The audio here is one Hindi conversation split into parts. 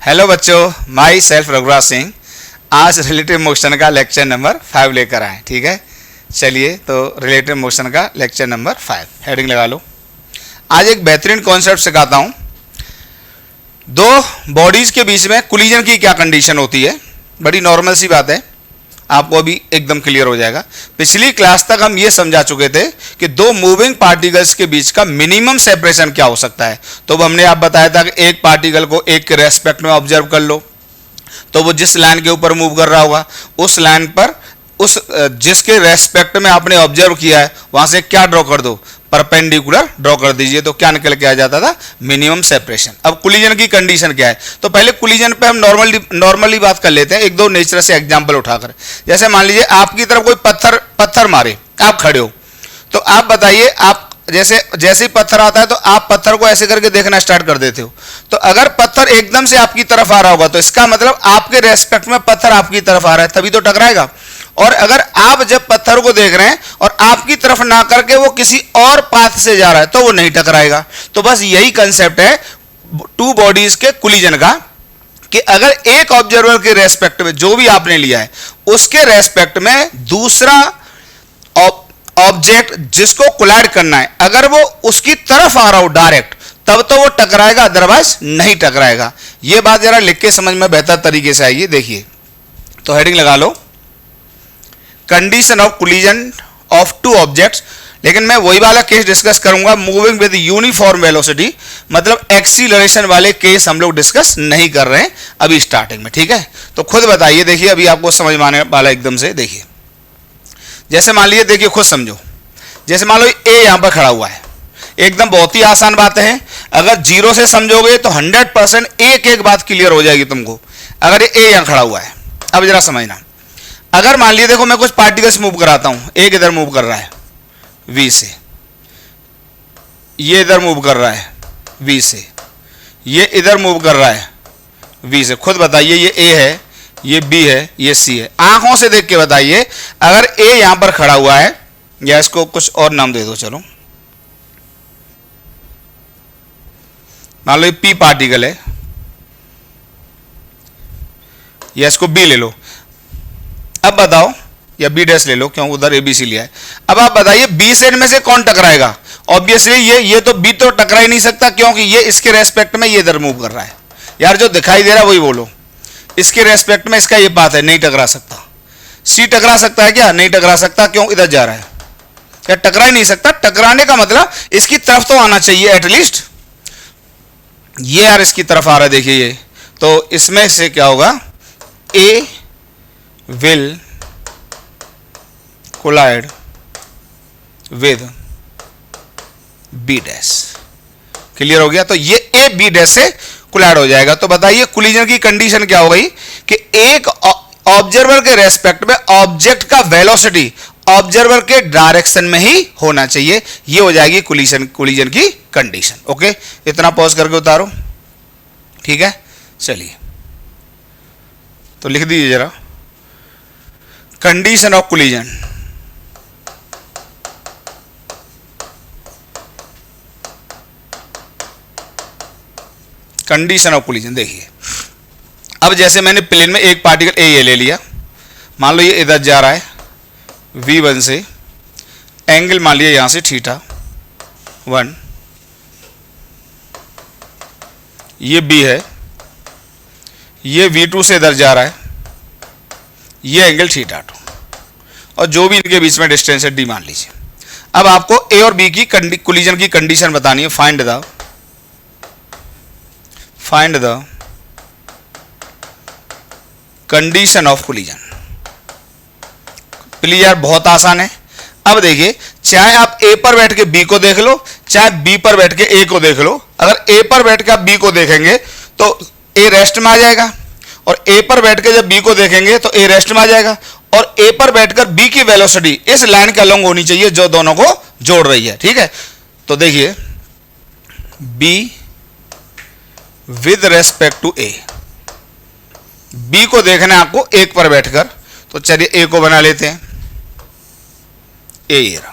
हेलो बच्चों, माई सेल्फ रघुराज सिंह। आज रिलेटिव मोशन का लेक्चर नंबर 5 लेकर आए। ठीक है, चलिए तो रिलेटिव मोशन का लेक्चर नंबर 5 हेडिंग लगा लो। आज एक बेहतरीन कॉन्सेप्ट सिखाता हूँ। दो बॉडीज के बीच में कोलिजन की क्या कंडीशन होती है, बड़ी नॉर्मल सी बात है, आपको अभी एकदम क्लियर हो जाएगा। पिछली क्लास तक हम ये समझा चुके थे कि दो मूविंग पार्टिकल्स के बीच का मिनिमम सेपरेशन क्या हो सकता है। तो हमने आप बताया था कि एक पार्टिकल को एक के रेस्पेक्ट में ऑब्जर्व कर लो, तो वो जिस लाइन के ऊपर मूव कर रहा होगा उस लाइन पर उस जिसके रेस्पेक्ट में आपने ऑब्जर्व किया है वहां से क्या ड्रॉ कर दो, परपेंडिकुलर ड्रॉ कर दीजिए, तो क्या निकल के आ जाता था, मिनिमम सेपरेशन। अब कोलिजन की कंडीशन क्या है, तो पहले कोलिजन पे हम नॉर्मली बात कर लेते हैं, एक दो नेचर से एग्जांपल उठाकर। जैसे मान लीजिए आपकी तरफ कोई पत्थर मारे, आप खड़े हो, तो आप बताइए, आप जैसे ही पत्थर आता है तो आप पत्थर को ऐसे करके देखना स्टार्ट कर देते हो। तो अगर पत्थर एकदम से आपकी तरफ आ रहा होगा तो इसका मतलब आपके रेस्पेक्ट में पत्थर आपकी तरफ आ रहा है, तभी तो टकराएगा। और अगर आप जब पत्थर को देख रहे हैं और आपकी तरफ ना करके वो किसी और पाथ से जा रहा है तो वो नहीं टकराएगा। तो बस यही कंसेप्ट है टू बॉडीज के कोलिजन का, कि अगर एक ऑब्जर्वर के रेस्पेक्ट में जो भी आपने लिया है उसके रेस्पेक्ट में दूसरा ऑब्जेक्ट जिसको कोलाइड करना है, अगर वो उसकी तरफ आ रहा हो डायरेक्ट, तब तो वो टकराएगा, अदरवाइज नहीं टकराएगा। ये बात जरा लिख के समझ में बेहतर तरीके से आइए। देखिए, तो हेडिंग लगा लो, condition of collision of two objects. लेकिन मैं वही वाला केस डिस्कस करूंगा, मूविंग विद यूनिफॉर्म वेलोसिटी, मतलब एक्सीलरेशन वाले केस हम लोग डिस्कस नहीं कर रहे हैं अभी स्टार्टिंग में। ठीक है, तो खुद बताइए, देखिए अभी आपको समझ में आने वाला एकदम से। देखिए, जैसे मान लीजिए, देखिए खुद समझो, जैसे मान लो ए यहां पर खड़ा हुआ है, एकदम बहुत ही आसान बात है। अगर जीरो से समझोगे तो 100% एक एक बात क्लियर हो जाएगी तुमको। अगर ये ए यहां खड़ा हुआ है, अब जरा समझना, अगर मान लीजिए, देखो मैं कुछ पार्टिकल्स मूव कराता हूं, एक इधर मूव कर रहा है वी से, ये इधर मूव कर रहा है वी से, ये इधर मूव कर रहा है वी से। खुद बताइए, ये ए है, ये बी है, ये सी है। आंखों से देख के बताइए, अगर ए यहां पर खड़ा हुआ है, या इसको कुछ और नाम दे दो, चलो मान लो ये पी पार्टिकल है, या इसको बी ले लो। अब बताओ, या बी डैश ले लो, क्यों उधर ए बी सी लिया है। अब आप बताइए बी से में से कौन टकराएगा। ऑब्वियसली ये तो बी तो टकरा ही नहीं सकता, क्योंकि ये इसके रेस्पेक्ट में ये इधर मूव कर रहा है। यार जो दिखाई दे रहा है वही बोलो, इसके रेस्पेक्ट में इसका ये पाथ है, नहीं टकरा सकता। सी टकरा सकता है क्या, नहीं टकरा सकता, क्यों इधर जा रहा है, क्या टकरा ही नहीं सकता। टकराने का मतलब इसकी तरफ तो आना चाहिए एटलीस्ट। ये यार इसकी तरफ आ रहा है, देखिए ये, तो इसमें से क्या होगा, A will collide with B dash. Clear हो गया, तो ये ए बी डैश से कोलाइड हो जाएगा। तो बताइए कोलिजन की कंडीशन क्या हो गई, कि एक ऑब्जर्वर के रेस्पेक्ट में ऑब्जेक्ट का वेलोसिटी ऑब्जर्वर के डायरेक्शन में ही होना चाहिए। ये हो जाएगी कोलिजन की कंडीशन। ओके, इतना पॉज करके उतारो। ठीक है, चलिए तो लिख दीजिए जरा, condition of collision. Condition of collision. देखिए, अब जैसे मैंने प्लेन में एक पार्टिकल ए ले लिया, मान लो ये इधर जा रहा है V1 से, एंगल मान लिया यहां से θ1, ये B है, ये V2 से इधर जा रहा है, ये एंगल θ2, और जो भी इनके बीच में डिस्टेंस है D मान लीजिए। अब आपको ए और बी की कोलिजन की कंडीशन बतानी है। Find the condition of collision. Please यार, बहुत आसान है। अब देखिए, चाहे आप ए पर बैठ के बी को देख लो, चाहे बी पर बैठ के ए को देख लो। अगर ए पर बैठ के आप बी को देखेंगे तो ए रेस्ट में आ जाएगा, और ए पर बैठ के जब बी को देखेंगे तो ए रेस्ट में आ जाएगा। और ए पर बैठकर बी की वेलोसिटी इस लाइन के अलोंग होनी चाहिए जो दोनों को जोड़ रही है। ठीक है, तो देखिए, B with respect to A, B को देखना है आपको एक पर बैठकर, तो चलिए ए को बना लेते हैं, ए ये रहा,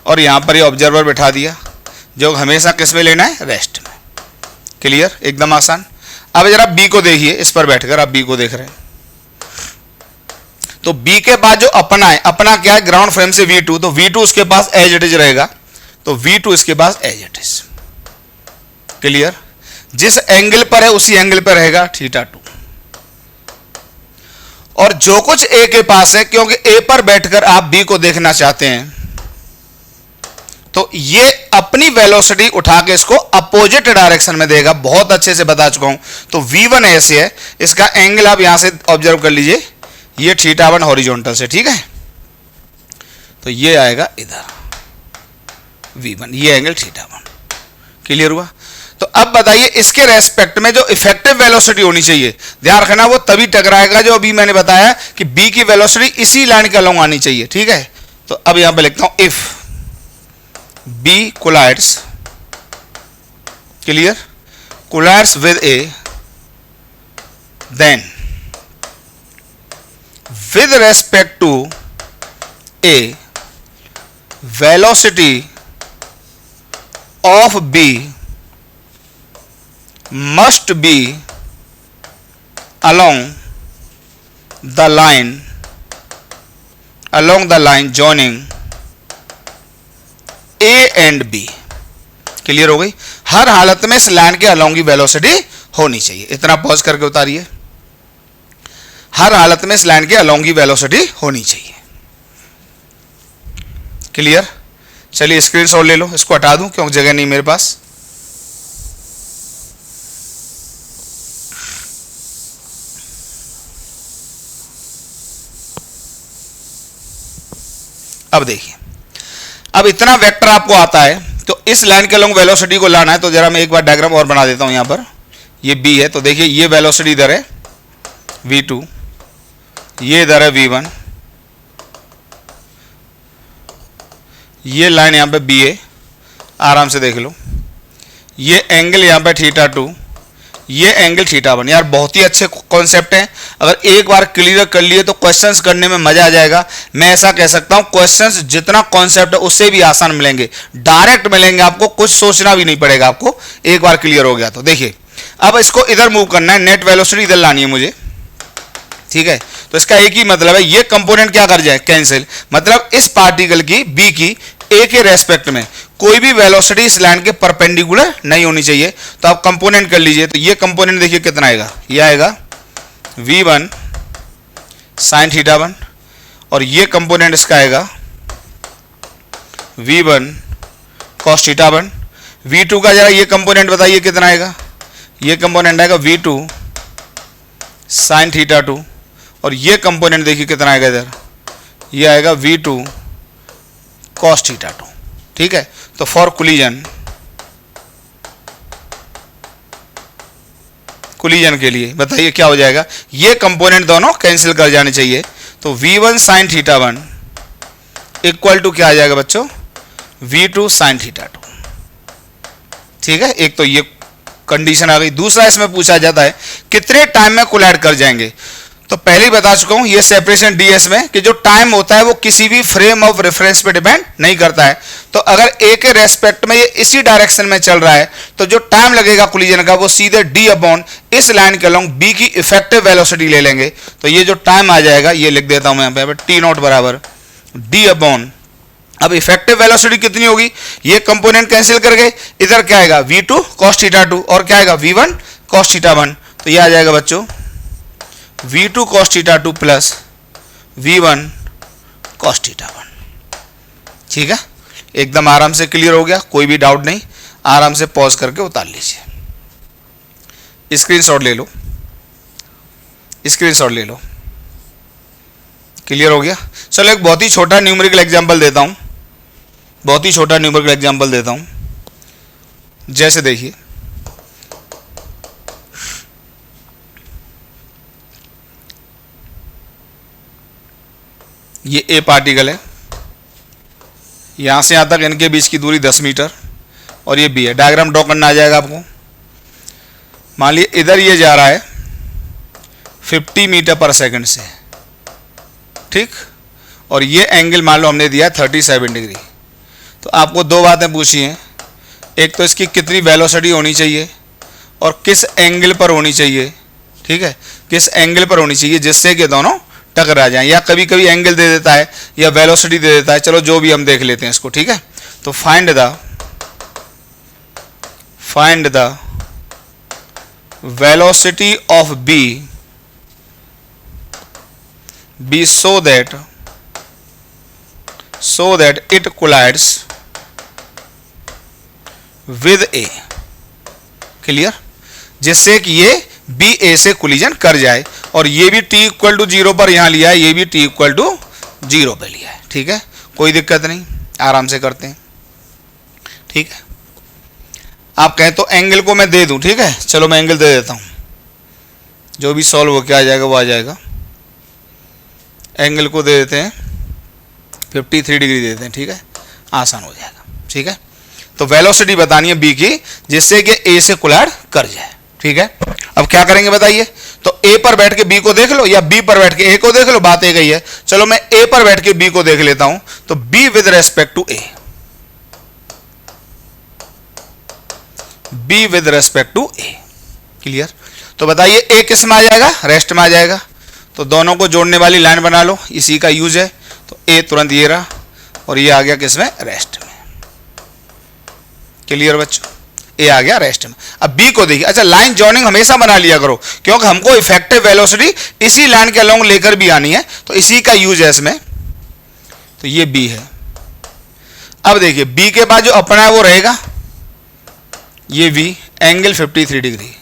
और यहां पर ये ऑब्जर्वर बैठा दिया, जो हमेशा किस में लेना है, रेस्ट में। क्लियर, एकदम आसान। अब जरा बी को देखिए, इस पर बैठकर आप बी को देख रहे हैं, तो बी के पास जो अपना है, अपना क्या है, ग्राउंड फ्रेम से V2, तो V2 उसके पास एज इट इज रहेगा, तो V2 इसके पास एज इट इज। क्लियर? जिस एंगल पर है उसी एंगल पर रहेगा θ2। और जो कुछ ए के पास है, क्योंकि ए पर बैठकर आप बी को देखना चाहते हैं, तो ये अपनी वेलोसिटी उठा के इसको अपोजिट डायरेक्शन में देगा। बहुत अच्छे से बता चुका हूं। तो V1 ऐसे है, इसका एंगल आप यहां से ऑब्जर्व कर लीजिए, ये θ1 हॉरिजॉन्टल से, ठीक है, तो ये आएगा इधर V1, ये एंगल θ1। क्लियर हुआ? तो अब बताइए इसके रेस्पेक्ट में जो इफेक्टिव वेलोसिटी होनी चाहिए, ध्यान रखना, वो तभी टकराएगा जो अभी मैंने बताया कि बी की वेलोसिटी इसी लाइन के अलोंग आनी चाहिए, ठीक है। तो अब यहां पे लिखता हूं if B collides, clear, collides with A, then with respect to A, velocity of B must be along the line joining A and B। Clear हो गई? हर हालत में इस लाइन के अलोंग की वेलोसिटी होनी चाहिए। इतना पॉज करके उतारिए, हर हालत में इस लाइन के अलोंग की वेलोसिटी होनी चाहिए। क्लियर? चलिए स्क्रीनशॉट ले लो, इसको हटा दूं क्योंकि जगह नहीं मेरे पास। अब देखिए, अब इतना वेक्टर आपको आता है, तो इस लाइन के अलोंग वेलोसिटी को लाना है। तो जरा मैं एक बार डायग्राम और बना देता हूं। यहां पर ये बी है, तो देखिए ये वेलोसिटी इधर है V2, ये इधर है V1, ये लाइन यहां पे बी है, आराम से देख लो, ये एंगल यहां पे θ2, ये एंगल θ1। यार बहुत ही अच्छे कॉन्सेप्ट हैं, अगर एक बार क्लियर कर लिए तो क्वेश्चंस करने में मजा आ जाएगा। मैं ऐसा कह सकता हूं क्वेश्चंस जितना कॉन्सेप्ट है उससे भी आसान मिलेंगे, डायरेक्ट मिलेंगे आपको, कुछ सोचना भी नहीं पड़ेगा आपको, एक बार क्लियर हो गया तो। देखिए अब इसको इधर मूव करना है, नेट वेलोसिटी इधर लानी है मुझे, ठीक है। तो इसका एक ही मतलब है, ये कंपोनेंट क्या कर जाए, कैंसिल, मतलब इस पार्टिकल की बी की ए के रेस्पेक्ट में कोई भी वेलोसिटी इस लाइन के परपेंडिकुलर नहीं होनी चाहिए। तो आप कंपोनेंट कर लीजिए, तो ये कंपोनेंट देखिए कितना आएगा, ये आएगा V1 sin θ1, और ये कंपोनेंट इसका आएगा V1 cos θ1। V2 का जरा ये कंपोनेंट बताइए कितना आएगा, ये कंपोनेंट आएगा V2 sin θ2, और ये कंपोनेंट देखिए कितना आएगा इधर, ये आएगा V2 cos θ2, ठीक है। तो फॉर कोलिजन के लिए बताइए क्या हो जाएगा, ये कंपोनेंट दोनों कैंसिल कर जाने चाहिए। तो V1 sin θ1 इक्वल टू क्या आ जाएगा बच्चों, V2 sin θ2, ठीक है। एक तो ये कंडीशन आ गई। दूसरा इसमें पूछा जाता है कितने टाइम में कोलाइड कर जाएंगे। तो पहले ही बता चुका हूं ये सेपरेशन डीएस में कि जो टाइम होता है वो किसी भी फ्रेम ऑफ रेफरेंस पे डिपेंड नहीं करता है। तो अगर ए के रेस्पेक्ट में ये इसी डायरेक्शन में चल रहा है तो जो टाइम लगेगा कोलिजन का वो सीधे डी अपॉन इस लाइन के अलोंग बी की इफेक्टिव वेलोसिटी ले लेंगे। तो ये जो टाइम आ जाएगा ये लिख देता हूं मैं यहाँ पे, टी नॉट बराबर डी अपॉन, अब इफेक्टिव वेलोसिटी कितनी होगी, ये कंपोनेंट कैंसिल कर गए, इधर क्या आएगा V2 cos θ2 और क्या आएगा V1 cos θ1। तो ये आ जाएगा बच्चों V2 cos θ2 plus V1 cos θ1, ठीक है। एकदम आराम से क्लियर हो गया, कोई भी डाउट नहीं, आराम से पॉज करके उतार लीजिए, स्क्रीनशॉट ले लो, स्क्रीनशॉट ले लो, क्लियर हो गया। चलो एक बहुत ही छोटा न्यूमेरिकल एग्जांपल देता हूं, बहुत ही छोटा न्यूमेरिकल एग्जांपल देता हूं। जैसे देखिए ये ए पार्टिकल है, यहां से यहां तक इनके बीच की दूरी 10 मीटर और ये बी है। डायग्राम ड्रॉ करना आ जाएगा आपको। मान लीजिए इधर ये जा रहा है 50 मीटर पर सेकंड से, ठीक, और ये एंगल मान लो हमने दिया 37 डिग्री। तो आपको दो बातें पूछी हैं, एक तो इसकी कितनी वेलोसिटी होनी चाहिए और किस एंगल पर होनी चाहिए, ठीक है, किस एंगल पर होनी चाहिए जिससे कि दोनों टकरा जाएं, या कभी कभी एंगल दे देता है या वेलोसिटी दे देता है, चलो जो भी हम देख लेते हैं इसको, ठीक है। तो find the velocity of B so that it collides with A, clear, जिससे कि ये बी ए से कोलिजन कर जाए, और ये भी t इक्वल टू 0 पर यहां लिया है, ये भी t इक्वल टू 0 पर लिया है, ठीक है, कोई दिक्कत नहीं, आराम से करते हैं, ठीक है। आप कहें तो एंगल को मैं दे दूं, ठीक है, चलो मैं एंगल दे देता हूं, जो भी सॉल्व हो के आ जाएगा वो आ जाएगा। एंगल को दे देते हैं 53 डिग्री दे देते हैं, ठीक है, आसान हो जाएगा, ठीक है। तो वेलोसिटी बतानी है बी की जिससे कि ए से कोलाइड कर जाए, ठीक है। अब क्या करेंगे बताइए, तो ए पर बैठ के बी को देख लो या बी पर बैठ के ए को देख लो, बात एक ही है। चलो मैं ए पर बैठ के बी को देख लेता हूं, तो B with respect to A, B with respect to A, clear. तो बताइए ए किस में आ जाएगा, रेस्ट में आ जाएगा, तो दोनों को जोड़ने वाली लाइन बना लो, इसी का यूज है। तो ए तुरंत ये रहा और ये आ गया किसमें, रेस्ट में, क्लियर बच्चों, ए आ गया रेस्ट में। अब बी को देखिए, अच्छा लाइन जॉइनिंग हमेशा बना लिया करो क्योंकि हमको इफेक्टिव वेलोसिटी इसी लाइन के अलोंग लेकर भी आनी है, तो इसी का यूज है इसमें। तो ये बी है। अब देखिए बी के बाद जो अपना है वो रहेगा ये वी, एंगल 53 डिग्री,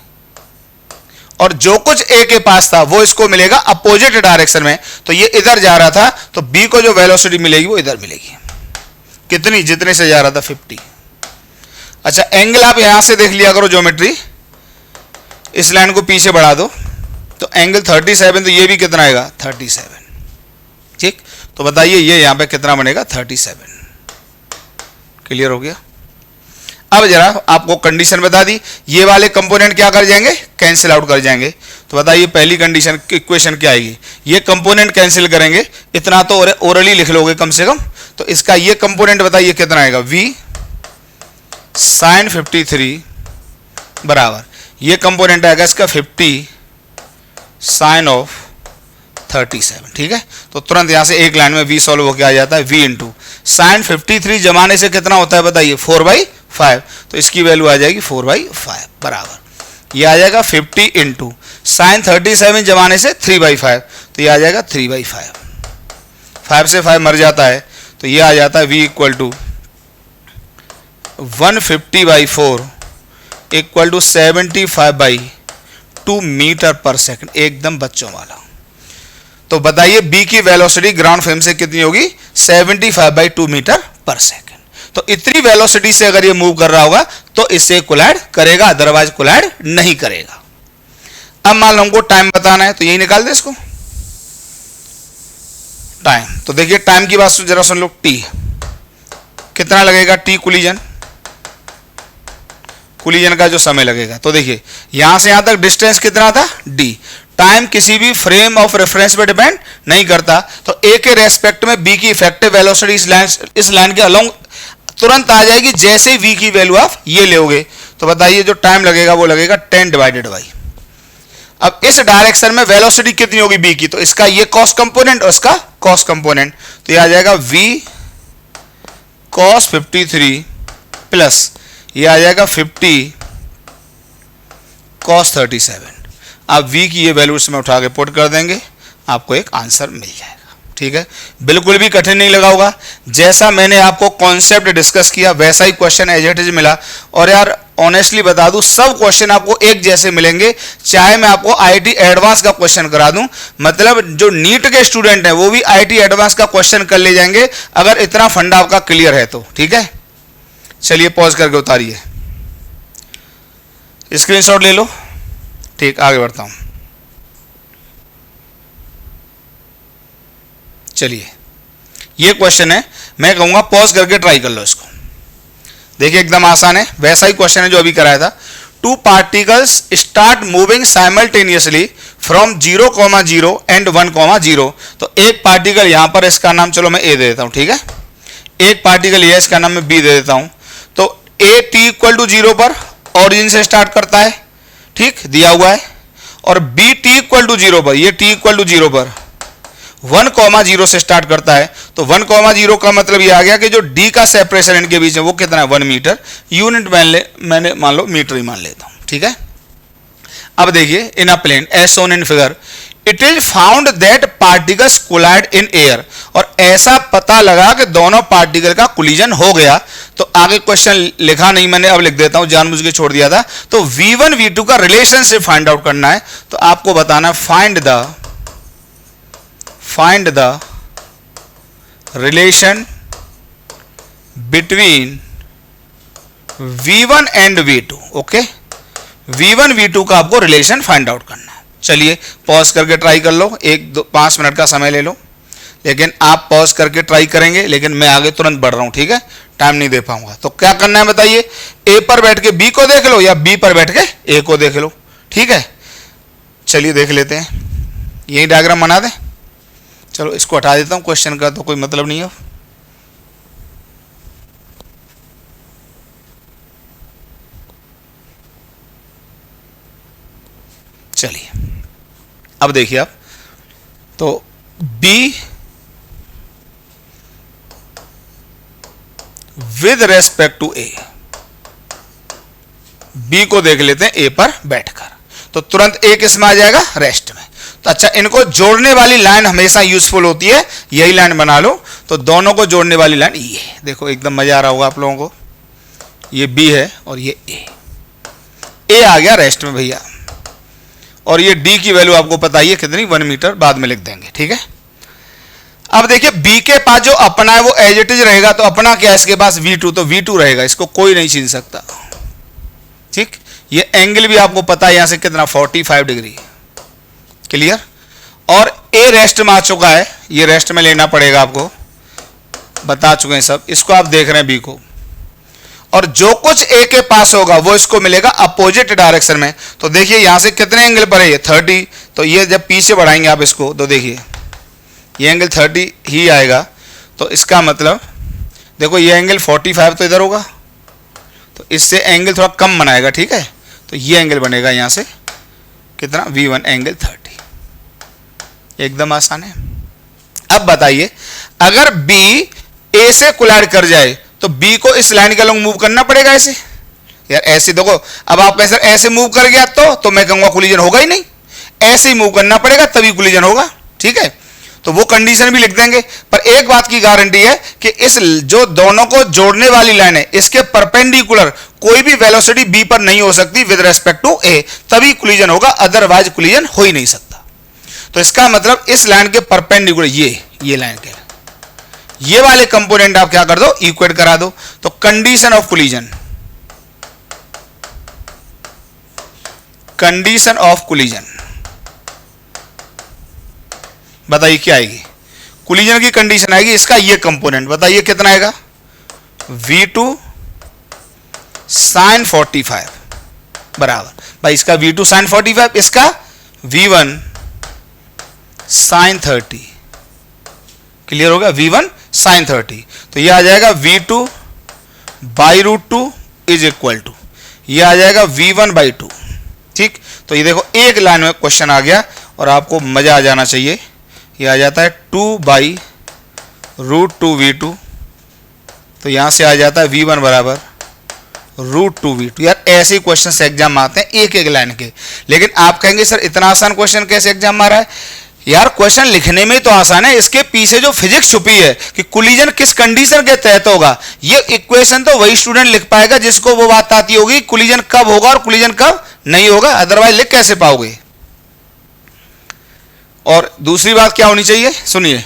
और जो कुछ ए के पास था वो इसको मिलेगा अपोजिट डायरेक्शन में, तो ये इधर जा रहा था, तो बी को जो वेलोसिटी मिलेगी वो इधर मिलेगी, कितनी, जितने से जा रहा था 50। अच्छा एंगल आप यहां से देख लिया करो, ज्योमेट्री, इस लाइन को पीछे बढ़ा दो, तो एंगल 37, तो ये भी कितना आएगा 37, ठीक। तो बताइए ये यहां पे कितना बनेगा 37, क्लियर हो गया। अब जरा आपको कंडीशन बता दी, ये वाले कंपोनेंट क्या कर जाएंगे, कैंसिल आउट कर जाएंगे। तो बताइए पहली कंडीशन इक्वेशन क्या आएगी, ये कंपोनेंट कैंसिल करेंगे, इतना तो ओरली लिख लोगे कम से कम। तो इसका ये कंपोनेंट बताइए कितना आएगा, v sin 53 बराबर, ये कंपोनेंट आएगा इसका 50 sin ऑफ 37, ठीक है। तो तुरंत यहां से एक लाइन में v सॉल्व होकर आ जाता है, v इंटू साइन 53 जमाने से कितना होता है बताइए 4/5, तो इसकी वैल्यू आ जाएगी 4/5 बराबर, ये आ जाएगा 50 इंटू साइन 37 जमाने से 3/5, तो ये आ जाएगा 3/5, 5 से 5 मर जाता है, तो ये आ जाता है v equal to 150/4 equal to 75/2 मीटर पर सेकंड, एकदम बच्चों वाला। तो बताइए बी की वेलोसिटी ग्राउंड फ्रेम से कितनी होगी, 75/2 मीटर पर सेकंड। तो इतनी वेलोसिटी से अगर ये मूव कर रहा होगा तो इससे कोलाइड करेगा, अदरवाइज कोलाइड नहीं करेगा। अब मान लो हमको टाइम बताना है, तो यही निकाल दे इसको टाइम। तो देखिए टाइम की बात जरा सुन लो, टी कितना लगेगा, टी कोलिजन का जो समय लगेगा, तो देखिए यहां से यहां तक डिस्टेंस कितना था d, टाइम किसी भी फ्रेम ऑफ रेफरेंस पे डिपेंड नहीं करता, तो ए के रेस्पेक्ट में बी की इफेक्टिव वेलोसिटी इस लाइन के अलोंग तुरंत आ जाएगी जैसे ही v की वैल्यू आप ये लोगे। तो बताइए जो टाइम लगेगा वो लगेगा 10 डिवाइडेड बाई, अब इस डायरेक्शन में वेलोसिटी कितनी होगी b की, तो इसका ये कॉस कंपोनेंट और इसका कॉस कंपोनेंट, तो ये आ जाएगा v cos 53 प्लस ये आ जाएगा 50 cos 37। आप v की ये वैल्यू इसमें उठा के पुट कर देंगे, आपको एक आंसर मिल जाएगा, ठीक है। बिल्कुल भी कठिन नहीं लगा होगा, जैसा मैंने आपको कॉन्सेप्ट डिस्कस किया वैसा ही क्वेश्चन एज इट इज मिला। और यार ऑनेस्टली बता दूं, सब क्वेश्चन आपको एक जैसे मिलेंगे, चाहे मैं आपको आईआईटी एडवांस का क्वेश्चन करा दूं, मतलब जो नीट के स्टूडेंट हैं वो भी आईआईटी एडवांस का क्वेश्चन कर ले जाएंगे अगर इतना फंडा आपका क्लियर है तो, ठीक है। चलिए पॉज करके उतारिए, स्क्रीनशॉट ले लो, ठीक, आगे बढ़ता हूं। चलिए ये क्वेश्चन है, मैं कहूंगा पॉज करके ट्राई कर लो इसको, देखिए एकदम आसान है, वैसा ही क्वेश्चन है जो अभी कराया था। 2 particles start moving simultaneously from 0,0 and 1,0। तो एक पार्टिकल यहां पर, इसका नाम चलो मैं ए दे देता हूं, ठीक है, एक पार्टिकल ये, इसका नाम मैं बी दे देता हूं। तो ए टी इक्वल टू 0 पर ओरिजिन से स्टार्ट करता है, ठीक दिया हुआ है, और बी टी इक्वल टू 0 पर, ये टी इक्वल टू 0 पर 1,0 से स्टार्ट करता है, तो 1,0 का मतलब ये आ गया कि जो डी का सेपरेशन इनके बीच में वो कितना है 1 मीटर। यूनिट मैंने मान लो मीटर ही मान लेता हूं, ठीक है। अब देखिए in a plane as shown in figure it is found that particles collide in air, और ऐसा पता लगा कि दोनों पार्टिकल का कोलिजन हो गया। तो आगे क्वेश्चन लिखा नहीं मैंने, अब लिख देता हूं, जानबूझ के छोड़ दिया था। तो V1 V2 का रिलेशनशिप फाइंड आउट करना है, तो आपको बताना find the relation between V1 and V2। Okay, V1 V2 का आपको रिलेशन फाइंड आउट करना है। चलिए पॉज करके ट्राई कर लो, 1-5 मिनट का समय ले लो, लेकिन आप पॉज करके ट्राई करेंगे, लेकिन मैं आगे तुरंत बढ़ रहा हूं, ठीक है, टाइम नहीं दे पाऊंगा। तो क्या करना है बताइए, ए पर बैठ के बी को देख लो या बी पर बैठ के ए को देख लो, ठीक है। चलिए देख लेते हैं, यही डायग्राम बना दें। चलो इसको हटा देता हूं, क्वेश्चन का तो कोई मतलब नहीं है। चलिए अब देखिए आप, तो B with respect to A, B को देख लेते हैं A पर बैठकर, तो तुरंत A किस में आ जाएगा, रेस्ट में। तो अच्छा, इनको जोड़ने वाली लाइन हमेशा यूजफुल होती है, यही लाइन बना लो। तो दोनों को जोड़ने वाली लाइन ये, देखो एकदम मजा आ रहा होगा आप लोगों को, ये B है और ये A आ गया रेस्ट में भैया, और ये D की वैल्यू आपको पता ही है कितनी, 1 मीटर, बाद में लिख देंगे, ठीक है। अब देखिए B के पास जो अपना है वो एज इट इज रहेगा, तो अपना क्या है इसके पास V2, तो V2 रहेगा, इसको कोई नहीं छीन सकता, ठीक। ये एंगल भी आपको पता है यहां से कितना, 45 डिग्री, क्लियर। और A रेस्ट में आ चुका है, ये रेस्ट में लेना पड़ेगा आपको, बता चुके हैं सब, इसको आप देख रहे हैं B को, और जो कुछ A के पास होगा वो इसको मिलेगा अपोजिट डायरेक्शन में। तो देखिए यहां से कितने एंगल पर है ये 30, तो ये जब पीछे बढ़ाएंगे आप इसको, तो देखिए ये एंगल 30 ही आएगा। तो इसका मतलब देखो ये एंगल 45 तो इधर होगा, तो इससे एंगल थोड़ा कम बनाएगा, ठीक है। तो ये एंगल बनेगा यहां से कितना, V1 एंगल 30, एकदम आसान है। अब बताइए अगर B A से कोलाइड कर जाए तो B को इस लाइन के अलॉन्ग मूव करना पड़ेगा ऐसे, यार ऐसे देखो, अब आप कैसे ऐसे मूव कर गया तो मैं कहूंगा कोलिजन होगा ही नहीं, ऐसे ही मूव करना पड़ेगा तभी कोलिजन होगा, ठीक है। तो वो कंडीशन भी लिख देंगे, पर एक बात की गारंटी है कि इस जो दोनों को जोड़ने वाली लाइन है इसके परपेंडिकुलर कोई भी वेलोसिटी B पर नहीं हो सकती विद रेस्पेक्ट टू A, तभी कोलिजन होगा, अदरवाइज कोलिजन हो ही नहीं सकता। तो इसका मतलब इस लाइन के परपेंडिकुलर ये लाइन के ये वाले कंपोनेंट आप क्या कर दो, इक्वेट करा दो। तो कंडीशन ऑफ कोलिजन बताइए क्या आएगी, कोलिजन की कंडीशन आएगी इसका ये कंपोनेंट, बताइए कितना आएगा, V2 sin 45 बराबर, भाई इसका V2 sin 45, इसका V1 sin 30, क्लियर होगा, V1 sin 30। तो ये आ जाएगा V2 by root 2 is equal to, ये आ जाएगा V1 बाई 2, ठीक। तो ये देखो एक लाइन में क्वेश्चन आ गया और आपको मजा आ जाना चाहिए, ये आ जाता है 2 बाई रूट 2 V2, तो यहां से आ जाता है V1 बराबर रूट 2 V2। यार ऐसे क्वेश्चन से एग्जाम आते हैं एक एक लाइन के, लेकिन आप कहेंगे सर इतना आसान क्वेश्चन कैसे एग्जाम आ रहा है, यार क्वेश्चन लिखने में तो आसान है, इसके पीछे जो फिजिक्स छुपी है कि कोलिजन किस कंडीशन के तहत होगा, ये इक्वेशन तो वही स्टूडेंट लिख पाएगा जिसको वो बात आती होगी कोलिजन कब होगा और कोलिजन कब नहीं होगा, अदरवाइज लिख कैसे पाओगे। और दूसरी बात क्या होनी चाहिए, सुनिए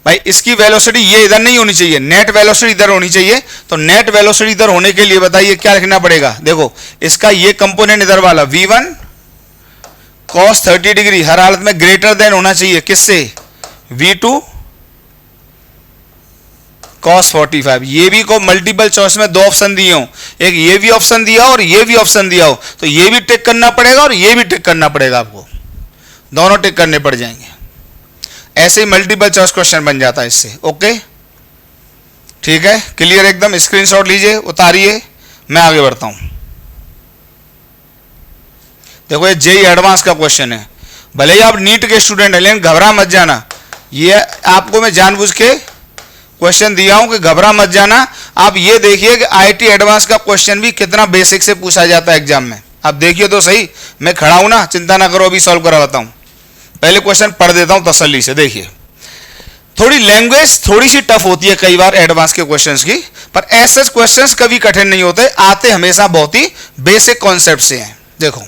भाई, इसकी वेलोसिटी ये इधर नहीं होनी चाहिए, नेट वेलोसिटी इधर होनी चाहिए। तो नेट वेलोसिटी इधर होने के लिए बताइए क्या लिखना पड़ेगा, देखो इसका ये कंपोनेंट इधर वाला V1 cos 30 डिग्री हर हालत में ग्रेटर देन होना चाहिए किससे, V2 cos 45। ये भी को मल्टीपल चॉइस में 2 ऑप्शन दिए हो, एक ये भी ऑप्शन दिया और ये भी ऑप्शन दिया हो, तो ये भी टिक करना पड़ेगा और ये भी टिक करना पड़ेगा, आपको दोनों टिक करने पड़ जाएंगे। ऐसे ही मल्टीपल चॉइस क्वेश्चन बन जाता है इससे, ओके ठीक है, क्लियर एकदम। स्क्रीनशॉट लीजिए, उतारिए, मैं आगे बढ़ता हूं। देखो ये जेई एडवांस का क्वेश्चन है, भले ही आप नीट के स्टूडेंट हैं लेकिन घबरा मत जाना, ये आपको मैं जानबूझ के क्वेश्चन दिया हूं कि घबरा मत जाना। आप ये देखिए कि आईटी एडवांस का क्वेश्चन भी कितना बेसिक से पूछा जाता है एग्जाम में, आप देखिए तो सही, मैं खड़ा हूं ना, चिंता ना करो, अभी सॉल्व करवाता हूं। पहले क्वेश्चन पढ़ देता हूं तसल्ली से, देखिए थोड़ी लैंग्वेज थोड़ी सी टफ होती है कई बार एडवांस के क्वेश्चंस की, पर ऐसे क्वेश्चंस कभी कठिन नहीं होते, आते हमेशा बहुत ही बेसिक कॉन्सेप्ट से हैं। देखो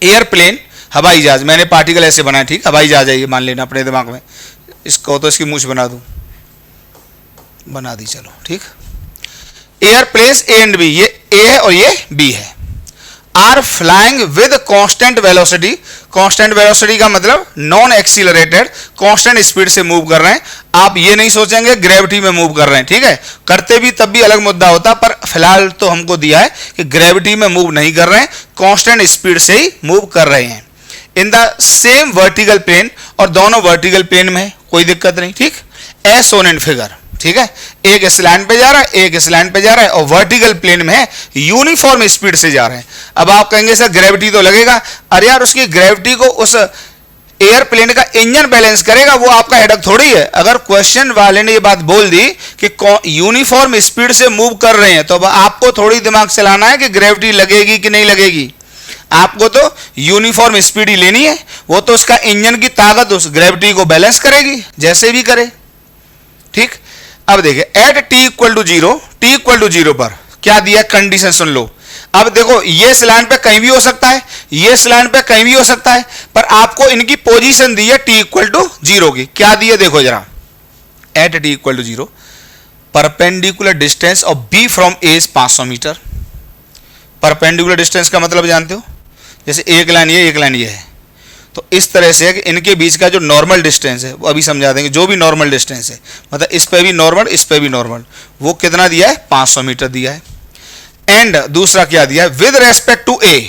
एयरप्लेन हवाई जहाज, मैंने पार्टिकल ऐसे बनाया, ठीक, हवाई जहाज है ये, मान लेना अपने दिमाग में, इसको तो इसकी मूछ बना दूं, बना दी, चलो ठीक। एयरप्लेन्स ए एंड बी, ये ए है और ये बी है, are flying with constant velocity, constant velocity का मतलब नॉन एक्सीलरेटेड, कांस्टेंट स्पीड से मूव कर रहे हैं। आप ये नहीं सोचेंगे ग्रेविटी में मूव कर रहे हैं, ठीक है, करते भी तब भी अलग मुद्दा होता, पर फिलहाल तो हमको दिया है कि ग्रेविटी में मूव नहीं कर रहे हैं, कांस्टेंट स्पीड से ही मूव कर रहे हैं। In the same vertical plane, और दोनों वर्टिकल प्लेन में है, कोई दिक्कत नहीं, ठीक, एज शोन इन फिगर, ठीक है, एक इस लाइन पे जा रहा है, एक इस लाइन पे जा रहा है, और वर्टिकल प्लेन में है, यूनिफॉर्म स्पीड से जा रहे हैं। अब आप कहेंगे सर ग्रेविटी तो लगेगा, अरे यार उसकी ग्रेविटी को उस एयरप्लेन का इंजन बैलेंस करेगा, वो आपका हेडक थोड़ी है। अगर क्वेश्चन वाले ने ये बात बोल दी कि यूनिफॉर्म स्पीड से मूव कर रहे हैं, तो अब आपको थोड़ी दिमाग चलाना है कि ग्रेविटी लगेगी कि नहीं लगेगी, आपको तो यूनिफॉर्म स्पीड ही लेनी है, वो तो उसका इंजन की ताकत उस ग्रेविटी को बैलेंस करेगी, जैसे भी करे, ठीक। अब देखिए at T equal to zero, T equal to zero पर क्या दिया कंडीशन सुन लो। अब देखो ये इस लाइन पे कहीं भी हो सकता है, ये इस लाइन पे कहीं भी हो सकता है, पर आपको इनकी पोजीशन दी है टी इक्वल टू जीरो की, क्या दी है देखो जरा, at T equal to zero perpendicular distance of B from A is 500 metre. Perpendicular distance का मतलब जानते हो, जैसे एक लाइन ये एक लाइन ये है, तो इस तरह से है कि इनके बीच का जो नॉर्मल डिस्टेंस है वो अभी समझा देंगे, जो भी नॉर्मल डिस्टेंस है, मतलब इस पे भी नॉर्मल इस पे भी नॉर्मल, वो कितना दिया है 500 मीटर दिया है। एंड दूसरा क्या दिया है, with respect to A,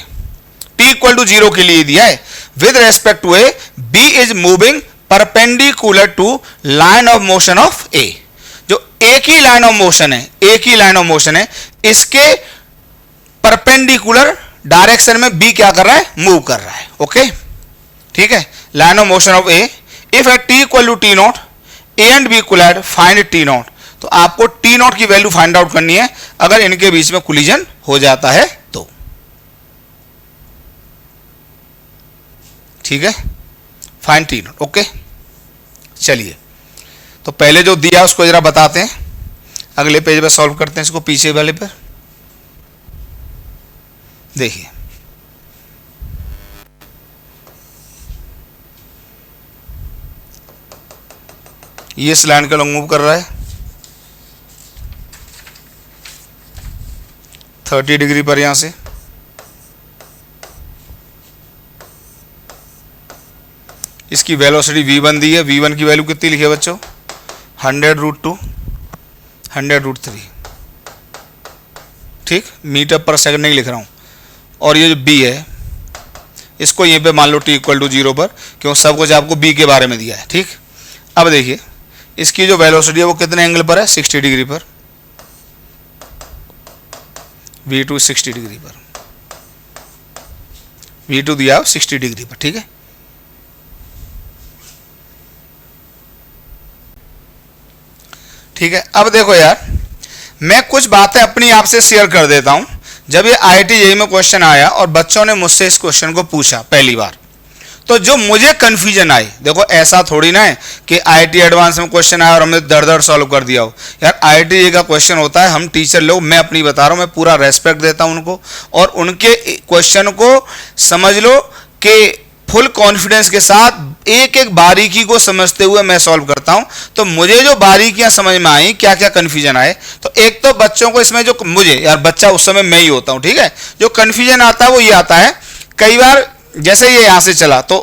T equal to zero के लिए दिया है, with respect to A B is moving perpendicular to line of motion of A, जो एक ही लाइन ऑफ मोशन है, एक ही लाइन ऑफ मोशन है, इसके परपेंडिकुलर डायरेक्शन में बी क्या कर रहा है, मूव कर रहा है, ओके, ठीक है, line of motion of A, if at T equal to T not A and B collide find T not, तो आपको टी नॉट की वैल्यू फाइंड आउट करनी है अगर इनके बीच में कोलिजन हो जाता है तो, ठीक है, फाइंड टी नॉट, ओके। चलिए तो पहले जो दिया उसको जरा बताते हैं, अगले पेज पे सॉल्व करते हैं इसको, पीछे वाले पर देखिए, ये इस लाइन का लॉन्ग मूव कर रहा है 30 डिग्री पर, यहां से इसकी वेलोसिटी v1 दी है, v1 की वैल्यू कितनी लिखी है बच्चों, 100√2 100√3, ठीक, मीटर पर सेकंड नहीं लिख रहा हूं। और ये जो b है इसको यहीं पे मान लो t इक्वल टू जीरो पर, क्यों सब कुछ आपको b के बारे में दिया है, ठीक। अब देखिए इसकी जो वेलोसिटी है वो कितने एंगल पर है, 60 डिग्री पर, v2 60 डिग्री पर, v2 दिया 60 डिग्री पर, ठीक है। ठीक है, अब देखो यार मैं कुछ बातें अपनी आपसे शेयर कर देता हूं। जब ये आईआईटी जेईई में क्वेश्चन आया और बच्चों ने मुझसे इस क्वेश्चन को पूछा पहली बार, तो जो मुझे कंफ्यूजन आई, देखो ऐसा थोड़ी ना है कि आईआईटी एडवांस में क्वेश्चन आया और हमने दर सॉल्व कर दिया हो, यार आईआईटी जेईई का क्वेश्चन होता है, हम टीचर लोग, मैं अपनी बता रहा हूँ, मैं पूरा रेस्पेक्ट देता हूँ उनको, और उनके क्वेश्चन को समझ लो कि फुल कॉन्फिडेंस के साथ एक एक बारीकी को समझते हुए मैं सॉल्व करता हूं। तो मुझे जो बारीकियां समझ में आई, क्या क्या कंफ्यूजन आए, तो एक तो बच्चों को इसमें जो, मुझे यार बच्चा उस समय मैं ही होता हूं, ठीक है, जो कंफ्यूजन आता है वो ये आता है, कई बार जैसे ये यहां से चला तो